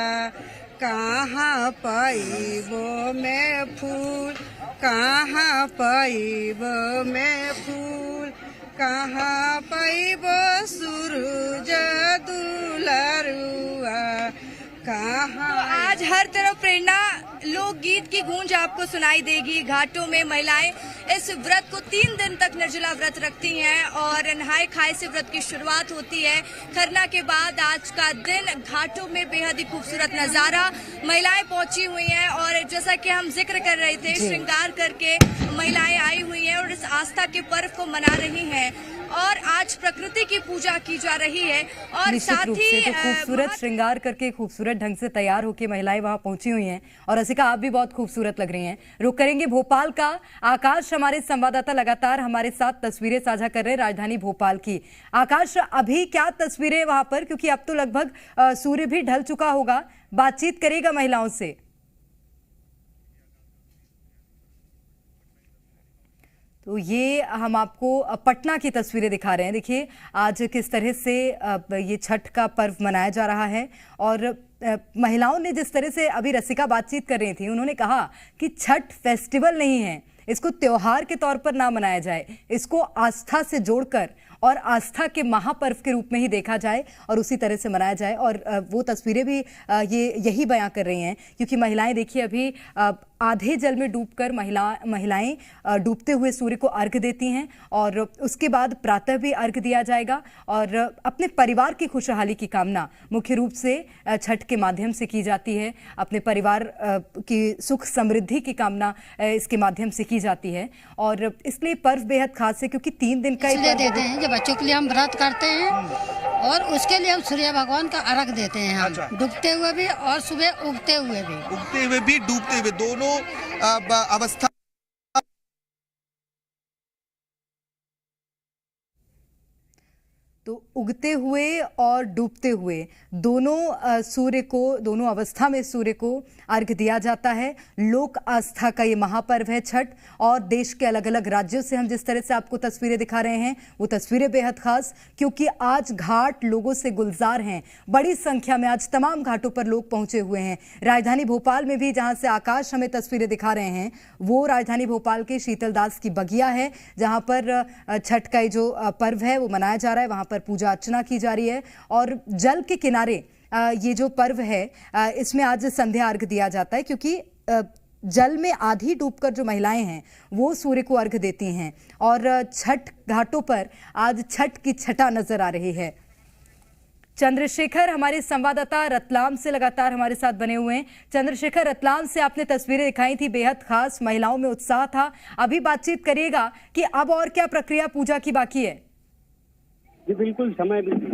[SPEAKER 9] कहाँ पाइबो में फूल, कहाँ पाइबो में फूल, कहाँ पाइबो सूरज दुलरुआ, कहाँ।
[SPEAKER 3] आज हर तरफ प्रेरणा लोकगीत की गूंज आपको सुनाई देगी। घाटों में महिलाएं इस व्रत को 3 दिन तक निर्जला व्रत रखती हैं और नहाए खाए से व्रत की शुरुआत होती है। खरना के बाद आज का दिन घाटों में बेहद ही खूबसूरत नजारा, महिलाएं पहुंची हुई हैं और जैसा कि हम जिक्र कर रहे थे, श्रृंगार करके महिलाएं आई हुई हैं और इस आस्था के पर्व को मना रही हैं और आज प्रकृति की पूजा की जा रही है। और साथ ही
[SPEAKER 11] तो खूबसूरत श्रृंगार करके खूबसूरत ढंग से तैयार होकर महिलाएं वहां पहुंची हुई हैं। और रसिका, आप भी बहुत खूबसूरत लग रही हैं। रुक करेंगे भोपाल का। आकाश हमारे संवाददाता लगातार हमारे साथ तस्वीरें साझा कर रहे हैं राजधानी भोपाल की। आकाश, अभी क्या तस्वीरें वहां पर, क्योंकि अब तो लगभग सूर्य भी ढल चुका होगा, बातचीत करेगा महिलाओं से। तो ये हम आपको पटना की तस्वीरें दिखा रहे हैं। देखिए आज किस तरह से ये छठ का पर्व मनाया जा रहा है और महिलाओं ने जिस तरह से अभी रसिका बातचीत कर रही थी, उन्होंने कहा कि छठ फेस्टिवल नहीं है, इसको त्योहार के तौर पर ना मनाया जाए, इसको आस्था से जोड़कर और आस्था के महापर्व के रूप में ही देखा जाए और उसी तरह से मनाया जाए। और वो तस्वीरें भी ये यही बयां कर रही हैं, क्योंकि महिलाएं देखिए अभी आधे जल में डूबकर महिलाएं डूबते हुए सूर्य को अर्घ देती हैं और उसके बाद प्रातः भी अर्घ दिया जाएगा और अपने परिवार की खुशहाली की कामना मुख्य रूप से छठ के माध्यम से की जाती है। अपने परिवार की सुख समृद्धि की कामना इसके माध्यम से की जाती है और इसलिए पर्व बेहद खास है, क्योंकि 3 दिन का
[SPEAKER 23] देते हैं। जब बच्चों के लिए हम व्रत करते हैं और
[SPEAKER 5] उसके लिए हम सूर्य भगवान का अर्घ देते हैं हम। अच्छा। डूबते हुए भी और सुबह उगते हुए भी।
[SPEAKER 7] उगते हुए भी डूबते हुए दोनों अवस्था।
[SPEAKER 11] तो उगते हुए और डूबते हुए दोनों सूर्य को, दोनों अवस्था में सूर्य को अर्घ दिया जाता है। लोक आस्था का ये महापर्व है छठ, और देश के अलग अलग राज्यों से हम जिस तरह से आपको तस्वीरें दिखा रहे हैं वो तस्वीरें बेहद खास, क्योंकि आज घाट लोगों से गुलजार हैं। बड़ी संख्या में आज तमाम घाटों पर लोग पहुंचे हुए हैं। राजधानी भोपाल में भी जहां से आकाश हमें तस्वीरें दिखा रहे हैं वो राजधानी भोपाल के शीतलदास की बगिया है, जहां पर छठ का जो पर्व है वो मनाया जा रहा है। वहां पर पूजा अर्चना की जा रही है और जल के किनारे ये जो पर्व है इसमें आज संध्या अर्घ दिया जाता है, क्योंकि जल में आधी डूबकर जो महिलाएं हैं वो सूर्य को अर्घ देती हैं। और छठ घाटों पर आज छठ की छटा नजर आ रही है। चंद्रशेखर हमारे संवाददाता रतलाम से लगातार हमारे साथ बने हुए हैं। चंद्रशेखर, रतलाम से आपने तस्वीरें दिखाई थी, बेहद खास, महिलाओं में उत्साह था। अभी बातचीत करिएगा कि अब और क्या प्रक्रिया पूजा की बाकी है?
[SPEAKER 13] जी बिल्कुल, समय बिल्कुल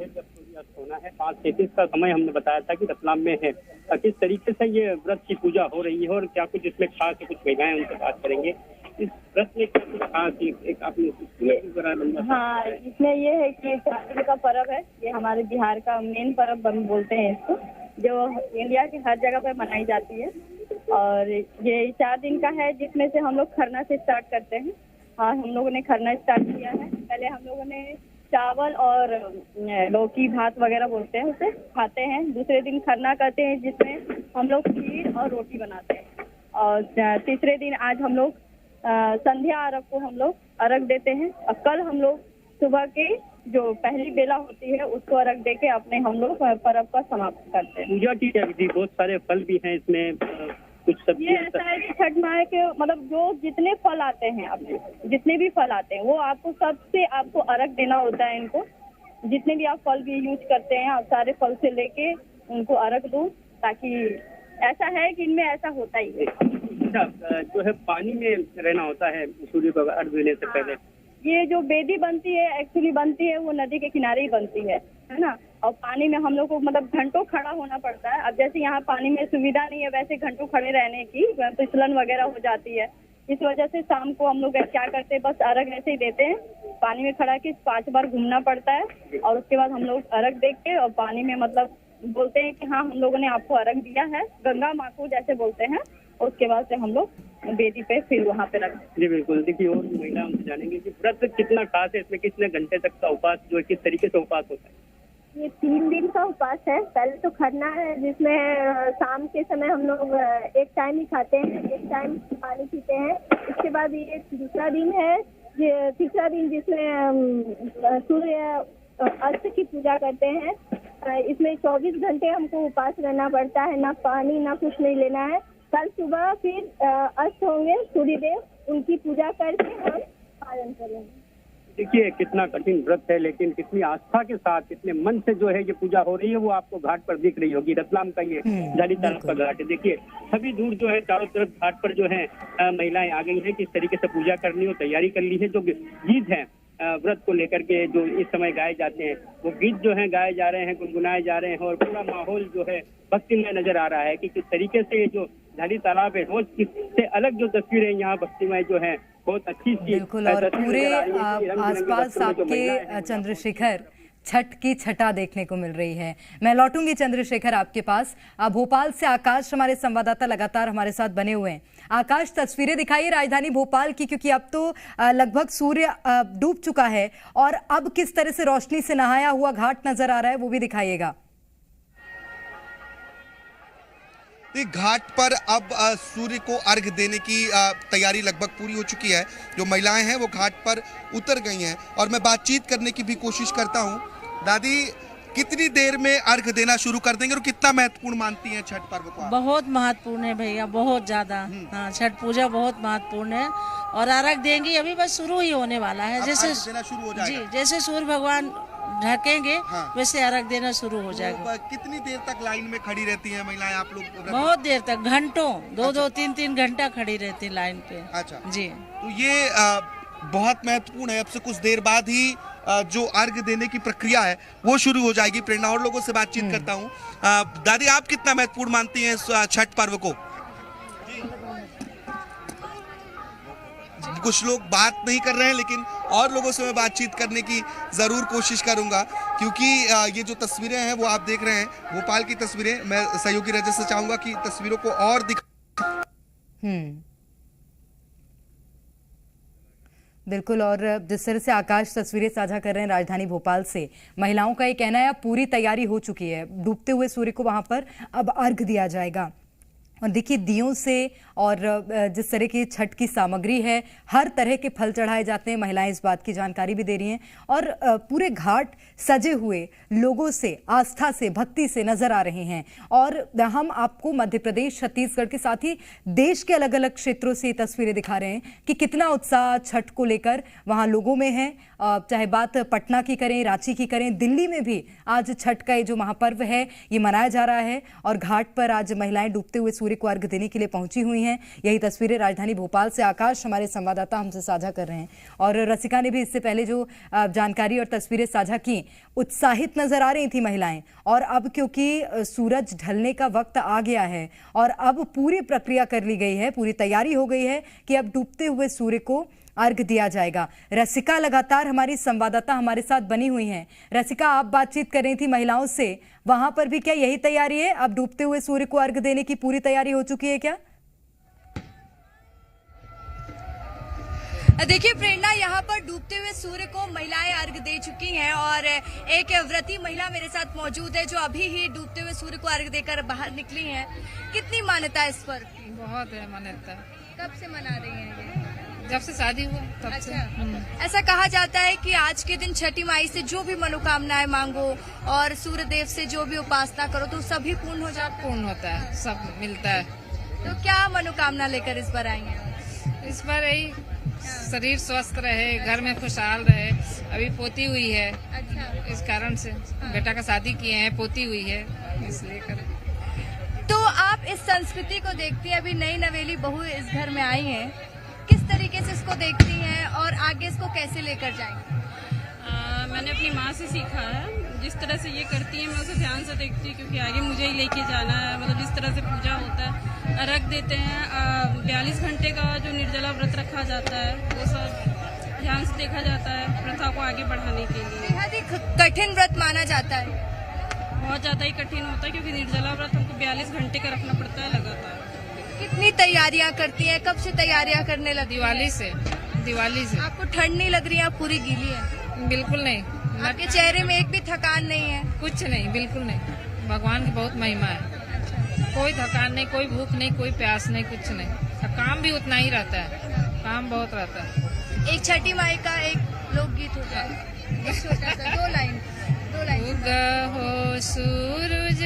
[SPEAKER 13] जब सूर्यास्त होना है 5:33 का समय हमने बताया था कि रतलाम में है। किस तरीके से ये व्रत की पूजा हो रही है और क्या कुछ इसमें खास है, कुछ महिलाएं उनसे बात करेंगे। इस व्रत में क्या कुछ खास एक आपने?
[SPEAKER 2] हाँ, इसमें ये है कि 4 दिन का पर्व है। ये हमारे बिहार का मेन पर्व बोलते हैं इसको, जो इंडिया के हर जगह पर मनाई जाती है। और ये 4 दिन का है, जिसमें से हम लोग खरना से स्टार्ट करते हैं। हाँ, हम लोगों ने खरना स्टार्ट किया है। पहले हम लोगों ने चावल और लौकी भात वगैरह बोलते हैं उसे खाते हैं। दूसरे दिन खरना करते हैं, जिसमें हम लोग खीर और रोटी बनाते हैं। और तीसरे दिन आज हम लोग संध्या अर्घ को हम लोग अर्घ देते हैं। और कल हम लोग सुबह के जो पहली बेला होती है उसको अर्घ देके अपने हम लोग पर्व का समाप्त करते हैं।
[SPEAKER 13] पूजा की क्या विधि? बहुत सारे फल भी हैं इसमें, कुछ
[SPEAKER 2] ये ऐसा है कि छठ माँ के मतलब जो जितने फल आते हैं, अपने जितने भी फल आते हैं वो आपको सबसे आपको अर्घ देना होता है। इनको जितने भी आप फल भी यूज करते हैं, आप सारे फल से लेके उनको अर्घ दो, ताकि ऐसा है कि इनमें ऐसा होता ही है।
[SPEAKER 13] जो है पानी में रहना होता है सूर्य को अर्घ देने से पहले।
[SPEAKER 2] ये जो बेदी बनती है, एक्चुअली बनती है वो नदी के किनारे ही बनती है ना। और पानी में हम लोग को मतलब घंटों खड़ा होना पड़ता है। अब जैसे यहाँ पानी में सुविधा नहीं है, वैसे घंटों खड़े रहने की फिसलन वगैरह हो जाती है। इस वजह से शाम को हम लोग क्या करते हैं, बस अर्घ ऐसे ही देते हैं। पानी में खड़ा के 5 बार घूमना पड़ता है और उसके बाद हम लोग अर्घ देख के और पानी में मतलब बोलते हैं कि हाँ हम लोगों ने आपको अर्घ दिया है, गंगा माँ को जैसे बोलते हैं। और उसके बाद से हम लोग बेदी पे फिर वहाँ पे रख।
[SPEAKER 13] जी बिल्कुल, देखिए और महिला उनसे जानेंगे कि व्रत कितना खास है, इसमें कितने घंटे तक का उपवास जो है, किस तरीके से उपवास होता है?
[SPEAKER 10] ये 3 दिन का उपवास है। पहले तो खरना है, जिसमें शाम के समय हम लोग एक टाइम ही खाते हैं, एक टाइम पानी पीते हैं। उसके बाद ये दूसरा दिन है, ये तीसरा दिन जिसमें सूर्य अस्त की पूजा करते हैं। इसमें 24 घंटे हमको उपवास रहना पड़ता है, ना पानी ना कुछ नहीं लेना है। कल सुबह फिर अस्त होंगे सूर्यदेव, उनकी पूजा करके हम पालन करेंगे।
[SPEAKER 13] देखिए कितना कठिन व्रत है, लेकिन कितनी आस्था के साथ, कितने मन से जो है ये पूजा हो रही है, वो आपको घाट पर दिख रही होगी। रतलाम का ये जाली तालाब का घाट है। देखिए सभी दूर जो है चारों तरफ घाट पर जो है महिलाएं आ गई हैं, किस तरीके से पूजा करनी हो तैयारी कर ली है। जो गीत है व्रत को लेकर के जो इस समय गाए जाते हैं, वो गीत जो है गाए जा रहे हैं, गुनगुनाए जा रहे हैं और पूरा माहौल जो है भक्तिमय नजर आ रहा है कि किस तरीके से ये जो जाली तालाब है रोज से अलग जो तस्वीरें यहाँ भक्तिमय जो है बहुत अच्छी सी।
[SPEAKER 11] बिल्कुल, और पूरे आसपास आपके चंद्रशेखर छठ की छटा देखने को मिल रही है। मैं लौटूंगी चंद्रशेखर आपके पास। भोपाल से आकाश हमारे संवाददाता लगातार हमारे साथ बने हुए हैं। आकाश, तस्वीरें दिखाइए राजधानी भोपाल की, क्योंकि अब तो लगभग सूर्य डूब चुका है और अब किस तरह से रोशनी से नहाया हुआ घाट नजर आ रहा है वो भी दिखाइएगा।
[SPEAKER 7] घाट पर अब सूर्य को अर्घ देने की तैयारी लगभग पूरी हो चुकी है। जो महिलाएं हैं वो घाट पर उतर गई हैं और मैं बातचीत करने की भी कोशिश करता हूं। दादी, कितनी देर में अर्घ देना शुरू कर देंगे और कितना महत्वपूर्ण मानती हैं छठ पर्व को?
[SPEAKER 23] बहुत महत्वपूर्ण है भैया, बहुत ज्यादा। हाँ, छठ पूजा बहुत महत्वपूर्ण है और अर्घ देंगे अभी बस शुरू ही होने वाला है। जैसे
[SPEAKER 7] देना शुरू हो जाएगा।
[SPEAKER 23] जी, जैसे सूर्य भगवान ढकेंगे वैसे अर्घ देना शुरू हो जाएगा।
[SPEAKER 7] कितनी देर तक लाइन में खड़ी रहती हैं महिलाएं आप लोग?
[SPEAKER 23] बहुत देर तक, घंटों, 2-2, 3-3 घंटा खड़ी रहती है लाइन पे।
[SPEAKER 7] अच्छा
[SPEAKER 23] जी।
[SPEAKER 7] तो ये बहुत महत्वपूर्ण है। अब से कुछ देर बाद ही जो अर्घ देने की प्रक्रिया है वो शुरू हो जाएगी। प्रेरणा, और लोगों से बातचीत करता हूँ। दादी, आप कितना महत्वपूर्ण मानती हैं इस छठ पर्व को? कुछ लोग बात नहीं कर रहे हैं, लेकिन और लोगों से मैं बातचीत करने की जरूर कोशिश करूंगा, क्योंकि ये जो तस्वीरें हैं वो आप देख रहे हैं, भोपाल की तस्वीरें। मैं सहयोगी रजत से चाहूंगा कि तस्वीरों को और
[SPEAKER 11] बिल्कुल। और जिस तरह से आकाश तस्वीरें साझा कर रहे हैं राजधानी भोपाल से, महिलाओं का ये कहना है अब पूरी तैयारी हो चुकी है, डूबते हुए सूर्य को वहां पर अब अर्घ दिया जाएगा। और देखिए, दियों से और जिस तरह की छठ की सामग्री है, हर तरह के फल चढ़ाए जाते हैं। महिलाएं इस बात की जानकारी भी दे रही हैं और पूरे घाट सजे हुए लोगों से, आस्था से, भक्ति से नजर आ रहे हैं। और हम आपको मध्य प्रदेश, छत्तीसगढ़ के साथ ही देश के अलग अलग क्षेत्रों से तस्वीरें दिखा रहे हैं कि कितना उत्साह छठ को लेकर वहां लोगों में है। चाहे बात पटना की करें, रांची की करें, दिल्ली में भी आज छठ का ये जो महापर्व है ये मनाया जा रहा है और घाट पर आज महिलाएं डूबते हुए सूर्य को अर्घ देने के लिए पहुंची हुई हैं। यही तस्वीरें राजधानी भोपाल से आकाश, हमारे संवाददाता, हमसे साझा कर रहे हैं। और रसिका ने भी इससे पहले जो जानकारी और तस्वीरें साझा की, उत्साहित नजर आ रही थी महिलाएं। और अब क्योंकि सूरज ढलने का वक्त आ गया है और अब पूरी प्रक्रिया कर ली गई है, पूरी तैयारी हो गई है कि अब डूबते हुए सूर्य को अर्घ दिया जाएगा। रसिका लगातार हमारी संवाददाता हमारे साथ बनी हुई हैं। रसिका, आप बातचीत कर रही थी महिलाओं से, वहां पर भी क्या यही तैयारी है? अब डूबते हुए सूर्य को अर्घ देने की पूरी तैयारी हो चुकी है क्या?
[SPEAKER 3] देखिए प्रेरणा, यहाँ पर डूबते हुए सूर्य को महिलाएं अर्घ दे चुकी हैं और एक व्रती महिला मेरे साथ मौजूद है जो अभी ही डूबते हुए सूर्य को अर्घ देकर बाहर निकली हैं। कितनी मान्यता है इस पर?
[SPEAKER 16] बहुत है मान्यता।
[SPEAKER 3] कब से मना रही हैं ये?
[SPEAKER 16] जब से शादी हुआ तब से।
[SPEAKER 3] ऐसा कहा जाता है कि आज के दिन छठी माई से जो भी मनोकामनाएं मांगो और सूर्य देव से जो भी उपासना करो तो सभी पूर्ण हो जाता है।
[SPEAKER 16] पूर्ण होता है, सब मिलता है।
[SPEAKER 3] तो क्या मनोकामना लेकर इस बार आई हैं?
[SPEAKER 16] इस बार यही शरीर स्वस्थ रहे, घर में खुशहाल रहे। अभी पोती हुई है।
[SPEAKER 3] अच्छा।
[SPEAKER 16] इस कारण से बेटा का शादी किए हैं, पोती हुई है, इसलिए कर।
[SPEAKER 3] तो आप इस संस्कृति को देखती हैं, अभी नई नवेली बहू इस घर में आई हैं, किस तरीके से इसको देखती हैं और आगे इसको कैसे लेकर जाएंगी?
[SPEAKER 1] मैंने अपनी माँ से सीखा है। जिस तरह से ये करती है मैं उसे ध्यान से देखती हूँ, क्योंकि आगे मुझे ही लेके जाना है। मतलब जिस तरह से पूजा होता है, अर्घ देते हैं, 42 घंटे का जो निर्जला व्रत रखा जाता है वो सब ध्यान से देखा जाता है प्रथा को आगे बढ़ाने के लिए।
[SPEAKER 3] बेहद ही कठिन व्रत माना जाता है।
[SPEAKER 1] बहुत ज़्यादा ही कठिन होता है, क्योंकि निर्जला व्रत हमको 42 घंटे का रखना पड़ता है लगातार।
[SPEAKER 3] कितनी तैयारियां करती हैं? कब से तैयारियां करने लगी?
[SPEAKER 16] दिवाली से।
[SPEAKER 3] आपको ठंड नहीं लग रही है? आप पूरी गीली है?
[SPEAKER 16] बिल्कुल नहीं।
[SPEAKER 3] आपके चेहरे में एक भी थकान नहीं है?
[SPEAKER 16] कुछ नहीं, बिल्कुल नहीं। भगवान की बहुत महिमा है। कोई थकान नहीं, कोई भूख नहीं, कोई प्यास नहीं, कुछ नहीं। काम भी उतना ही रहता है, काम बहुत रहता है।
[SPEAKER 3] एक छठी माई का एक लोकगीत होता है, छोटा सा, दो लाइन।
[SPEAKER 16] उगा हो सूरज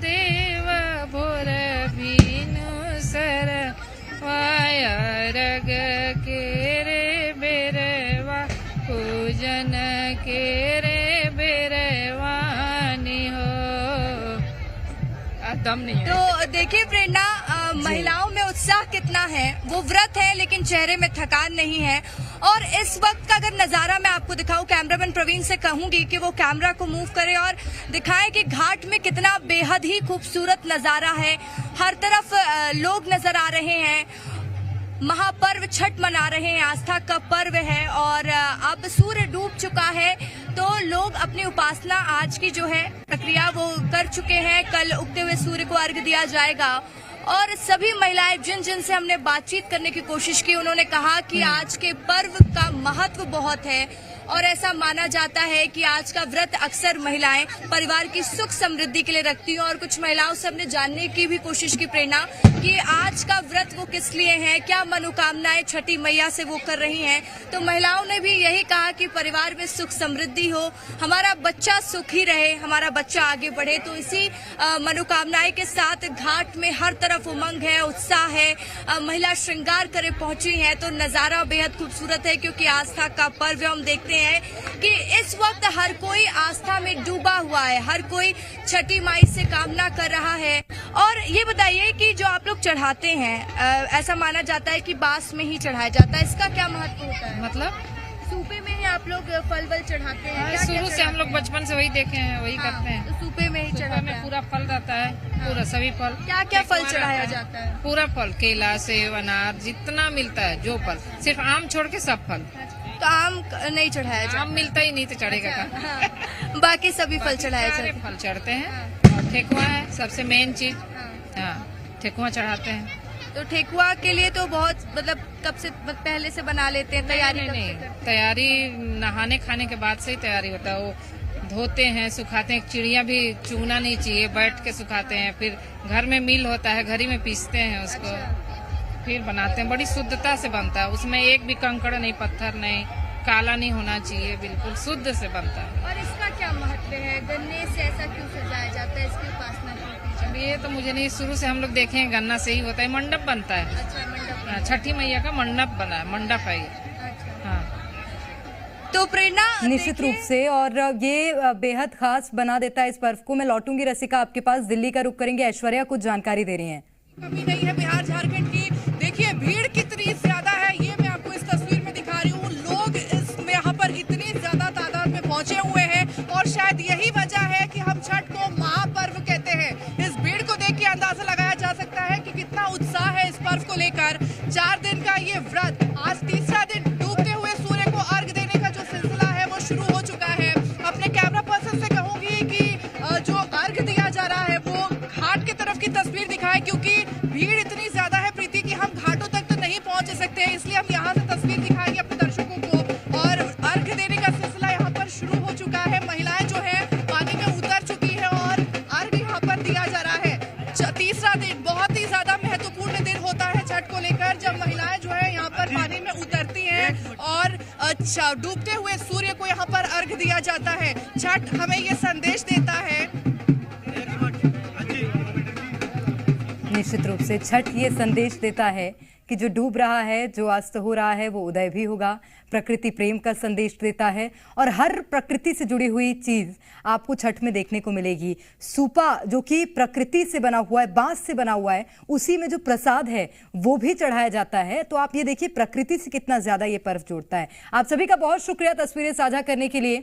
[SPEAKER 16] देव भोर भीनु सर वाया रग के रे बेरवा पूजन के रे बेरवानी हो। दम नहीं है।
[SPEAKER 3] तो देखिए प्रेरणा, महिलाओं में उत्साह कितना है। वो व्रत है लेकिन चेहरे में थकान नहीं है। और इस वक्त का अगर नजारा मैं आपको दिखाऊं, कैमरामैन प्रवीण से कहूंगी कि वो कैमरा को मूव करे और दिखाएं कि घाट में कितना बेहद ही खूबसूरत नजारा है। हर तरफ लोग नजर आ रहे हैं, महापर्व छठ मना रहे हैं, आस्था का पर्व है। और अब सूर्य डूब चुका है तो लोग अपनी उपासना आज की जो है प्रक्रिया वो कर चुके हैं। कल उगते हुए सूर्य को अर्घ दिया जाएगा। और सभी महिलाएं जिन से हमने बातचीत करने की कोशिश की, उन्होंने कहा कि आज के पर्व का महत्व बहुत है और ऐसा माना जाता है कि आज का व्रत अक्सर महिलाएं परिवार की सुख समृद्धि के लिए रखती हैं। और कुछ महिलाओं से हमने जानने की भी कोशिश की प्रेरणा कि आज का व्रत वो किस लिए है, क्या मनोकामनाएं छठी मैया से वो कर रही हैं। तो महिलाओं ने भी यही कहा कि परिवार में सुख समृद्धि हो, हमारा बच्चा सुखी रहे, हमारा बच्चा आगे बढ़े। तो इसी मनोकामनाएं के साथ घाट में हर तरफ उमंग है, उत्साह है, महिला श्रृंगार करे पहुंची है। तो नजारा बेहद खूबसूरत है क्योंकि आस्था का पर्व हम देखते सकते हैं कि इस वक्त हर कोई आस्था में डूबा हुआ है, हर कोई छठी माई से कामना कर रहा है। और ये बताइए कि जो आप लोग चढ़ाते हैं, ऐसा माना जाता है कि बांस में ही चढ़ाया जाता है, इसका क्या महत्व होता है?
[SPEAKER 16] मतलब
[SPEAKER 3] सूपे में ही आप लोग फल वल चढ़ाते हैं?
[SPEAKER 16] शुरू से हम लोग बचपन से वही देखे हैं, वही करते हैं।
[SPEAKER 3] तो सूपे में ही चढ़ाते हैं।
[SPEAKER 16] पूरा फल रहता है, पूरा सभी फल।
[SPEAKER 3] क्या क्या फल चढ़ाया जाता है?
[SPEAKER 16] पूरा फल, केला, सेब, अनार, जितना मिलता है जो फल, सिर्फ आम छोड़ के सब फल।
[SPEAKER 3] तो आम नहीं चढ़ाया जाता?
[SPEAKER 16] आम मिलता ही नहीं तो चढ़ेगा
[SPEAKER 3] हाँ। बाकी सभी फल चढ़ाए जाते हैं?
[SPEAKER 16] फल चढ़ते हैं। और ठेकुआ है सबसे मेन चीज। हाँ, ठेकुआ चढ़ाते हैं।
[SPEAKER 3] तो ठेकुआ के लिए तो बहुत मतलब कब से पहले से बना लेते हैं तैयारी?
[SPEAKER 16] नहीं, तैयारी नहाने खाने के बाद से ही तैयारी होता है। वो धोते हैं, सुखाते हैं। चिड़िया भी चूना नहीं चाहिए, बैठ के सुखाते हैं। फिर घर में मिल होता है, घर ही में पीसते हैं उसको, फिर बनाते हैं। बड़ी शुद्धता से बनता है, उसमें एक भी कंकड़ नहीं, पत्थर नहीं, काला नहीं होना चाहिए, बिल्कुल शुद्ध से बनता है।
[SPEAKER 3] और इसका क्या महत्व है? गन्ने से ऐसा क्यों सजाया जाता है? इसकी उपासना क्यों की जाती है?
[SPEAKER 16] ये तो मुझे नहीं, शुरू से हम लोग देखे हैं गन्ना से ही होता है। मंडप बनता है।
[SPEAKER 3] अच्छा, मंडप।
[SPEAKER 16] छठी मैया का मंडप बना है, मंडप है ये। हाँ,
[SPEAKER 3] तो प्रेरणा
[SPEAKER 11] निश्चित रूप से, और ये बेहद खास बना देता है इस पर्व को। मैं लौटूंगी रसिका आपके पास, दिल्ली का रुख करेंगे। ऐश्वर्या कुछ जानकारी दे रही हैं।
[SPEAKER 8] कमी नहीं है बिहार झारखंड की। देखिए भीड़ कितनी ज्यादा है, ये मैं आपको इस तस्वीर में दिखा रही हूँ। लोग इसमें यहाँ पर इतनी ज्यादा तादाद में पहुंचे हुए हैं और शायद यही वजह है कि हम छठ को महापर्व कहते हैं। इस भीड़ को देख के अंदाजा लगाया जा सकता है कि कितना उत्साह है इस पर्व को लेकर। 4 दिन का ये व्रत, आज तीसरा दिन, डूबते हुए सूर्य को अर्घ देने का जो सिलसिला है वो शुरू हो चुका है। अपने कैमरा पर्सन से कहूंगी कि जो अर्घ दिया जा रहा है वो घाट की तरफ की तस्वीर दिखाए, क्योंकि भीड़ इतनी ज्यादा है प्रीति कि हम घाटों तक तो नहीं पहुंच सकते हैं, इसलिए हम यहाँ से तस्वीर दिखाएंगे अपने दर्शकों को। और अर्घ देने का सिलसिला यहाँ पर शुरू हो चुका है। महिलाएं जो है पानी में उतर चुकी है और अर्घ यहाँ पर दिया जा रहा है। तीसरा दिन बहुत ही ज्यादा महत्वपूर्ण दिन होता है छठ को लेकर, जब महिलाएं जो है यहाँ पर पानी में उतरती हैं और डूबते हुए सूर्य को यहाँ पर अर्घ दिया जाता है। छठ हमें ये संदेश देता है।
[SPEAKER 11] निश्चित रूप से छठ ये संदेश देता है कि जो डूब रहा है, जो अस्त हो रहा है, वो उदय भी होगा। प्रकृति प्रेम का संदेश देता है और हर प्रकृति से जुड़ी हुई चीज आपको छठ में देखने को मिलेगी। सूपा जो कि प्रकृति से बना हुआ है, बांस से बना हुआ है, उसी में जो प्रसाद है वो भी चढ़ाया जाता है। तो आप ये देखिए प्रकृति से कितना ज्यादा ये पर्व जोड़ता है। आप सभी का बहुत शुक्रिया तस्वीरें साझा करने के लिए।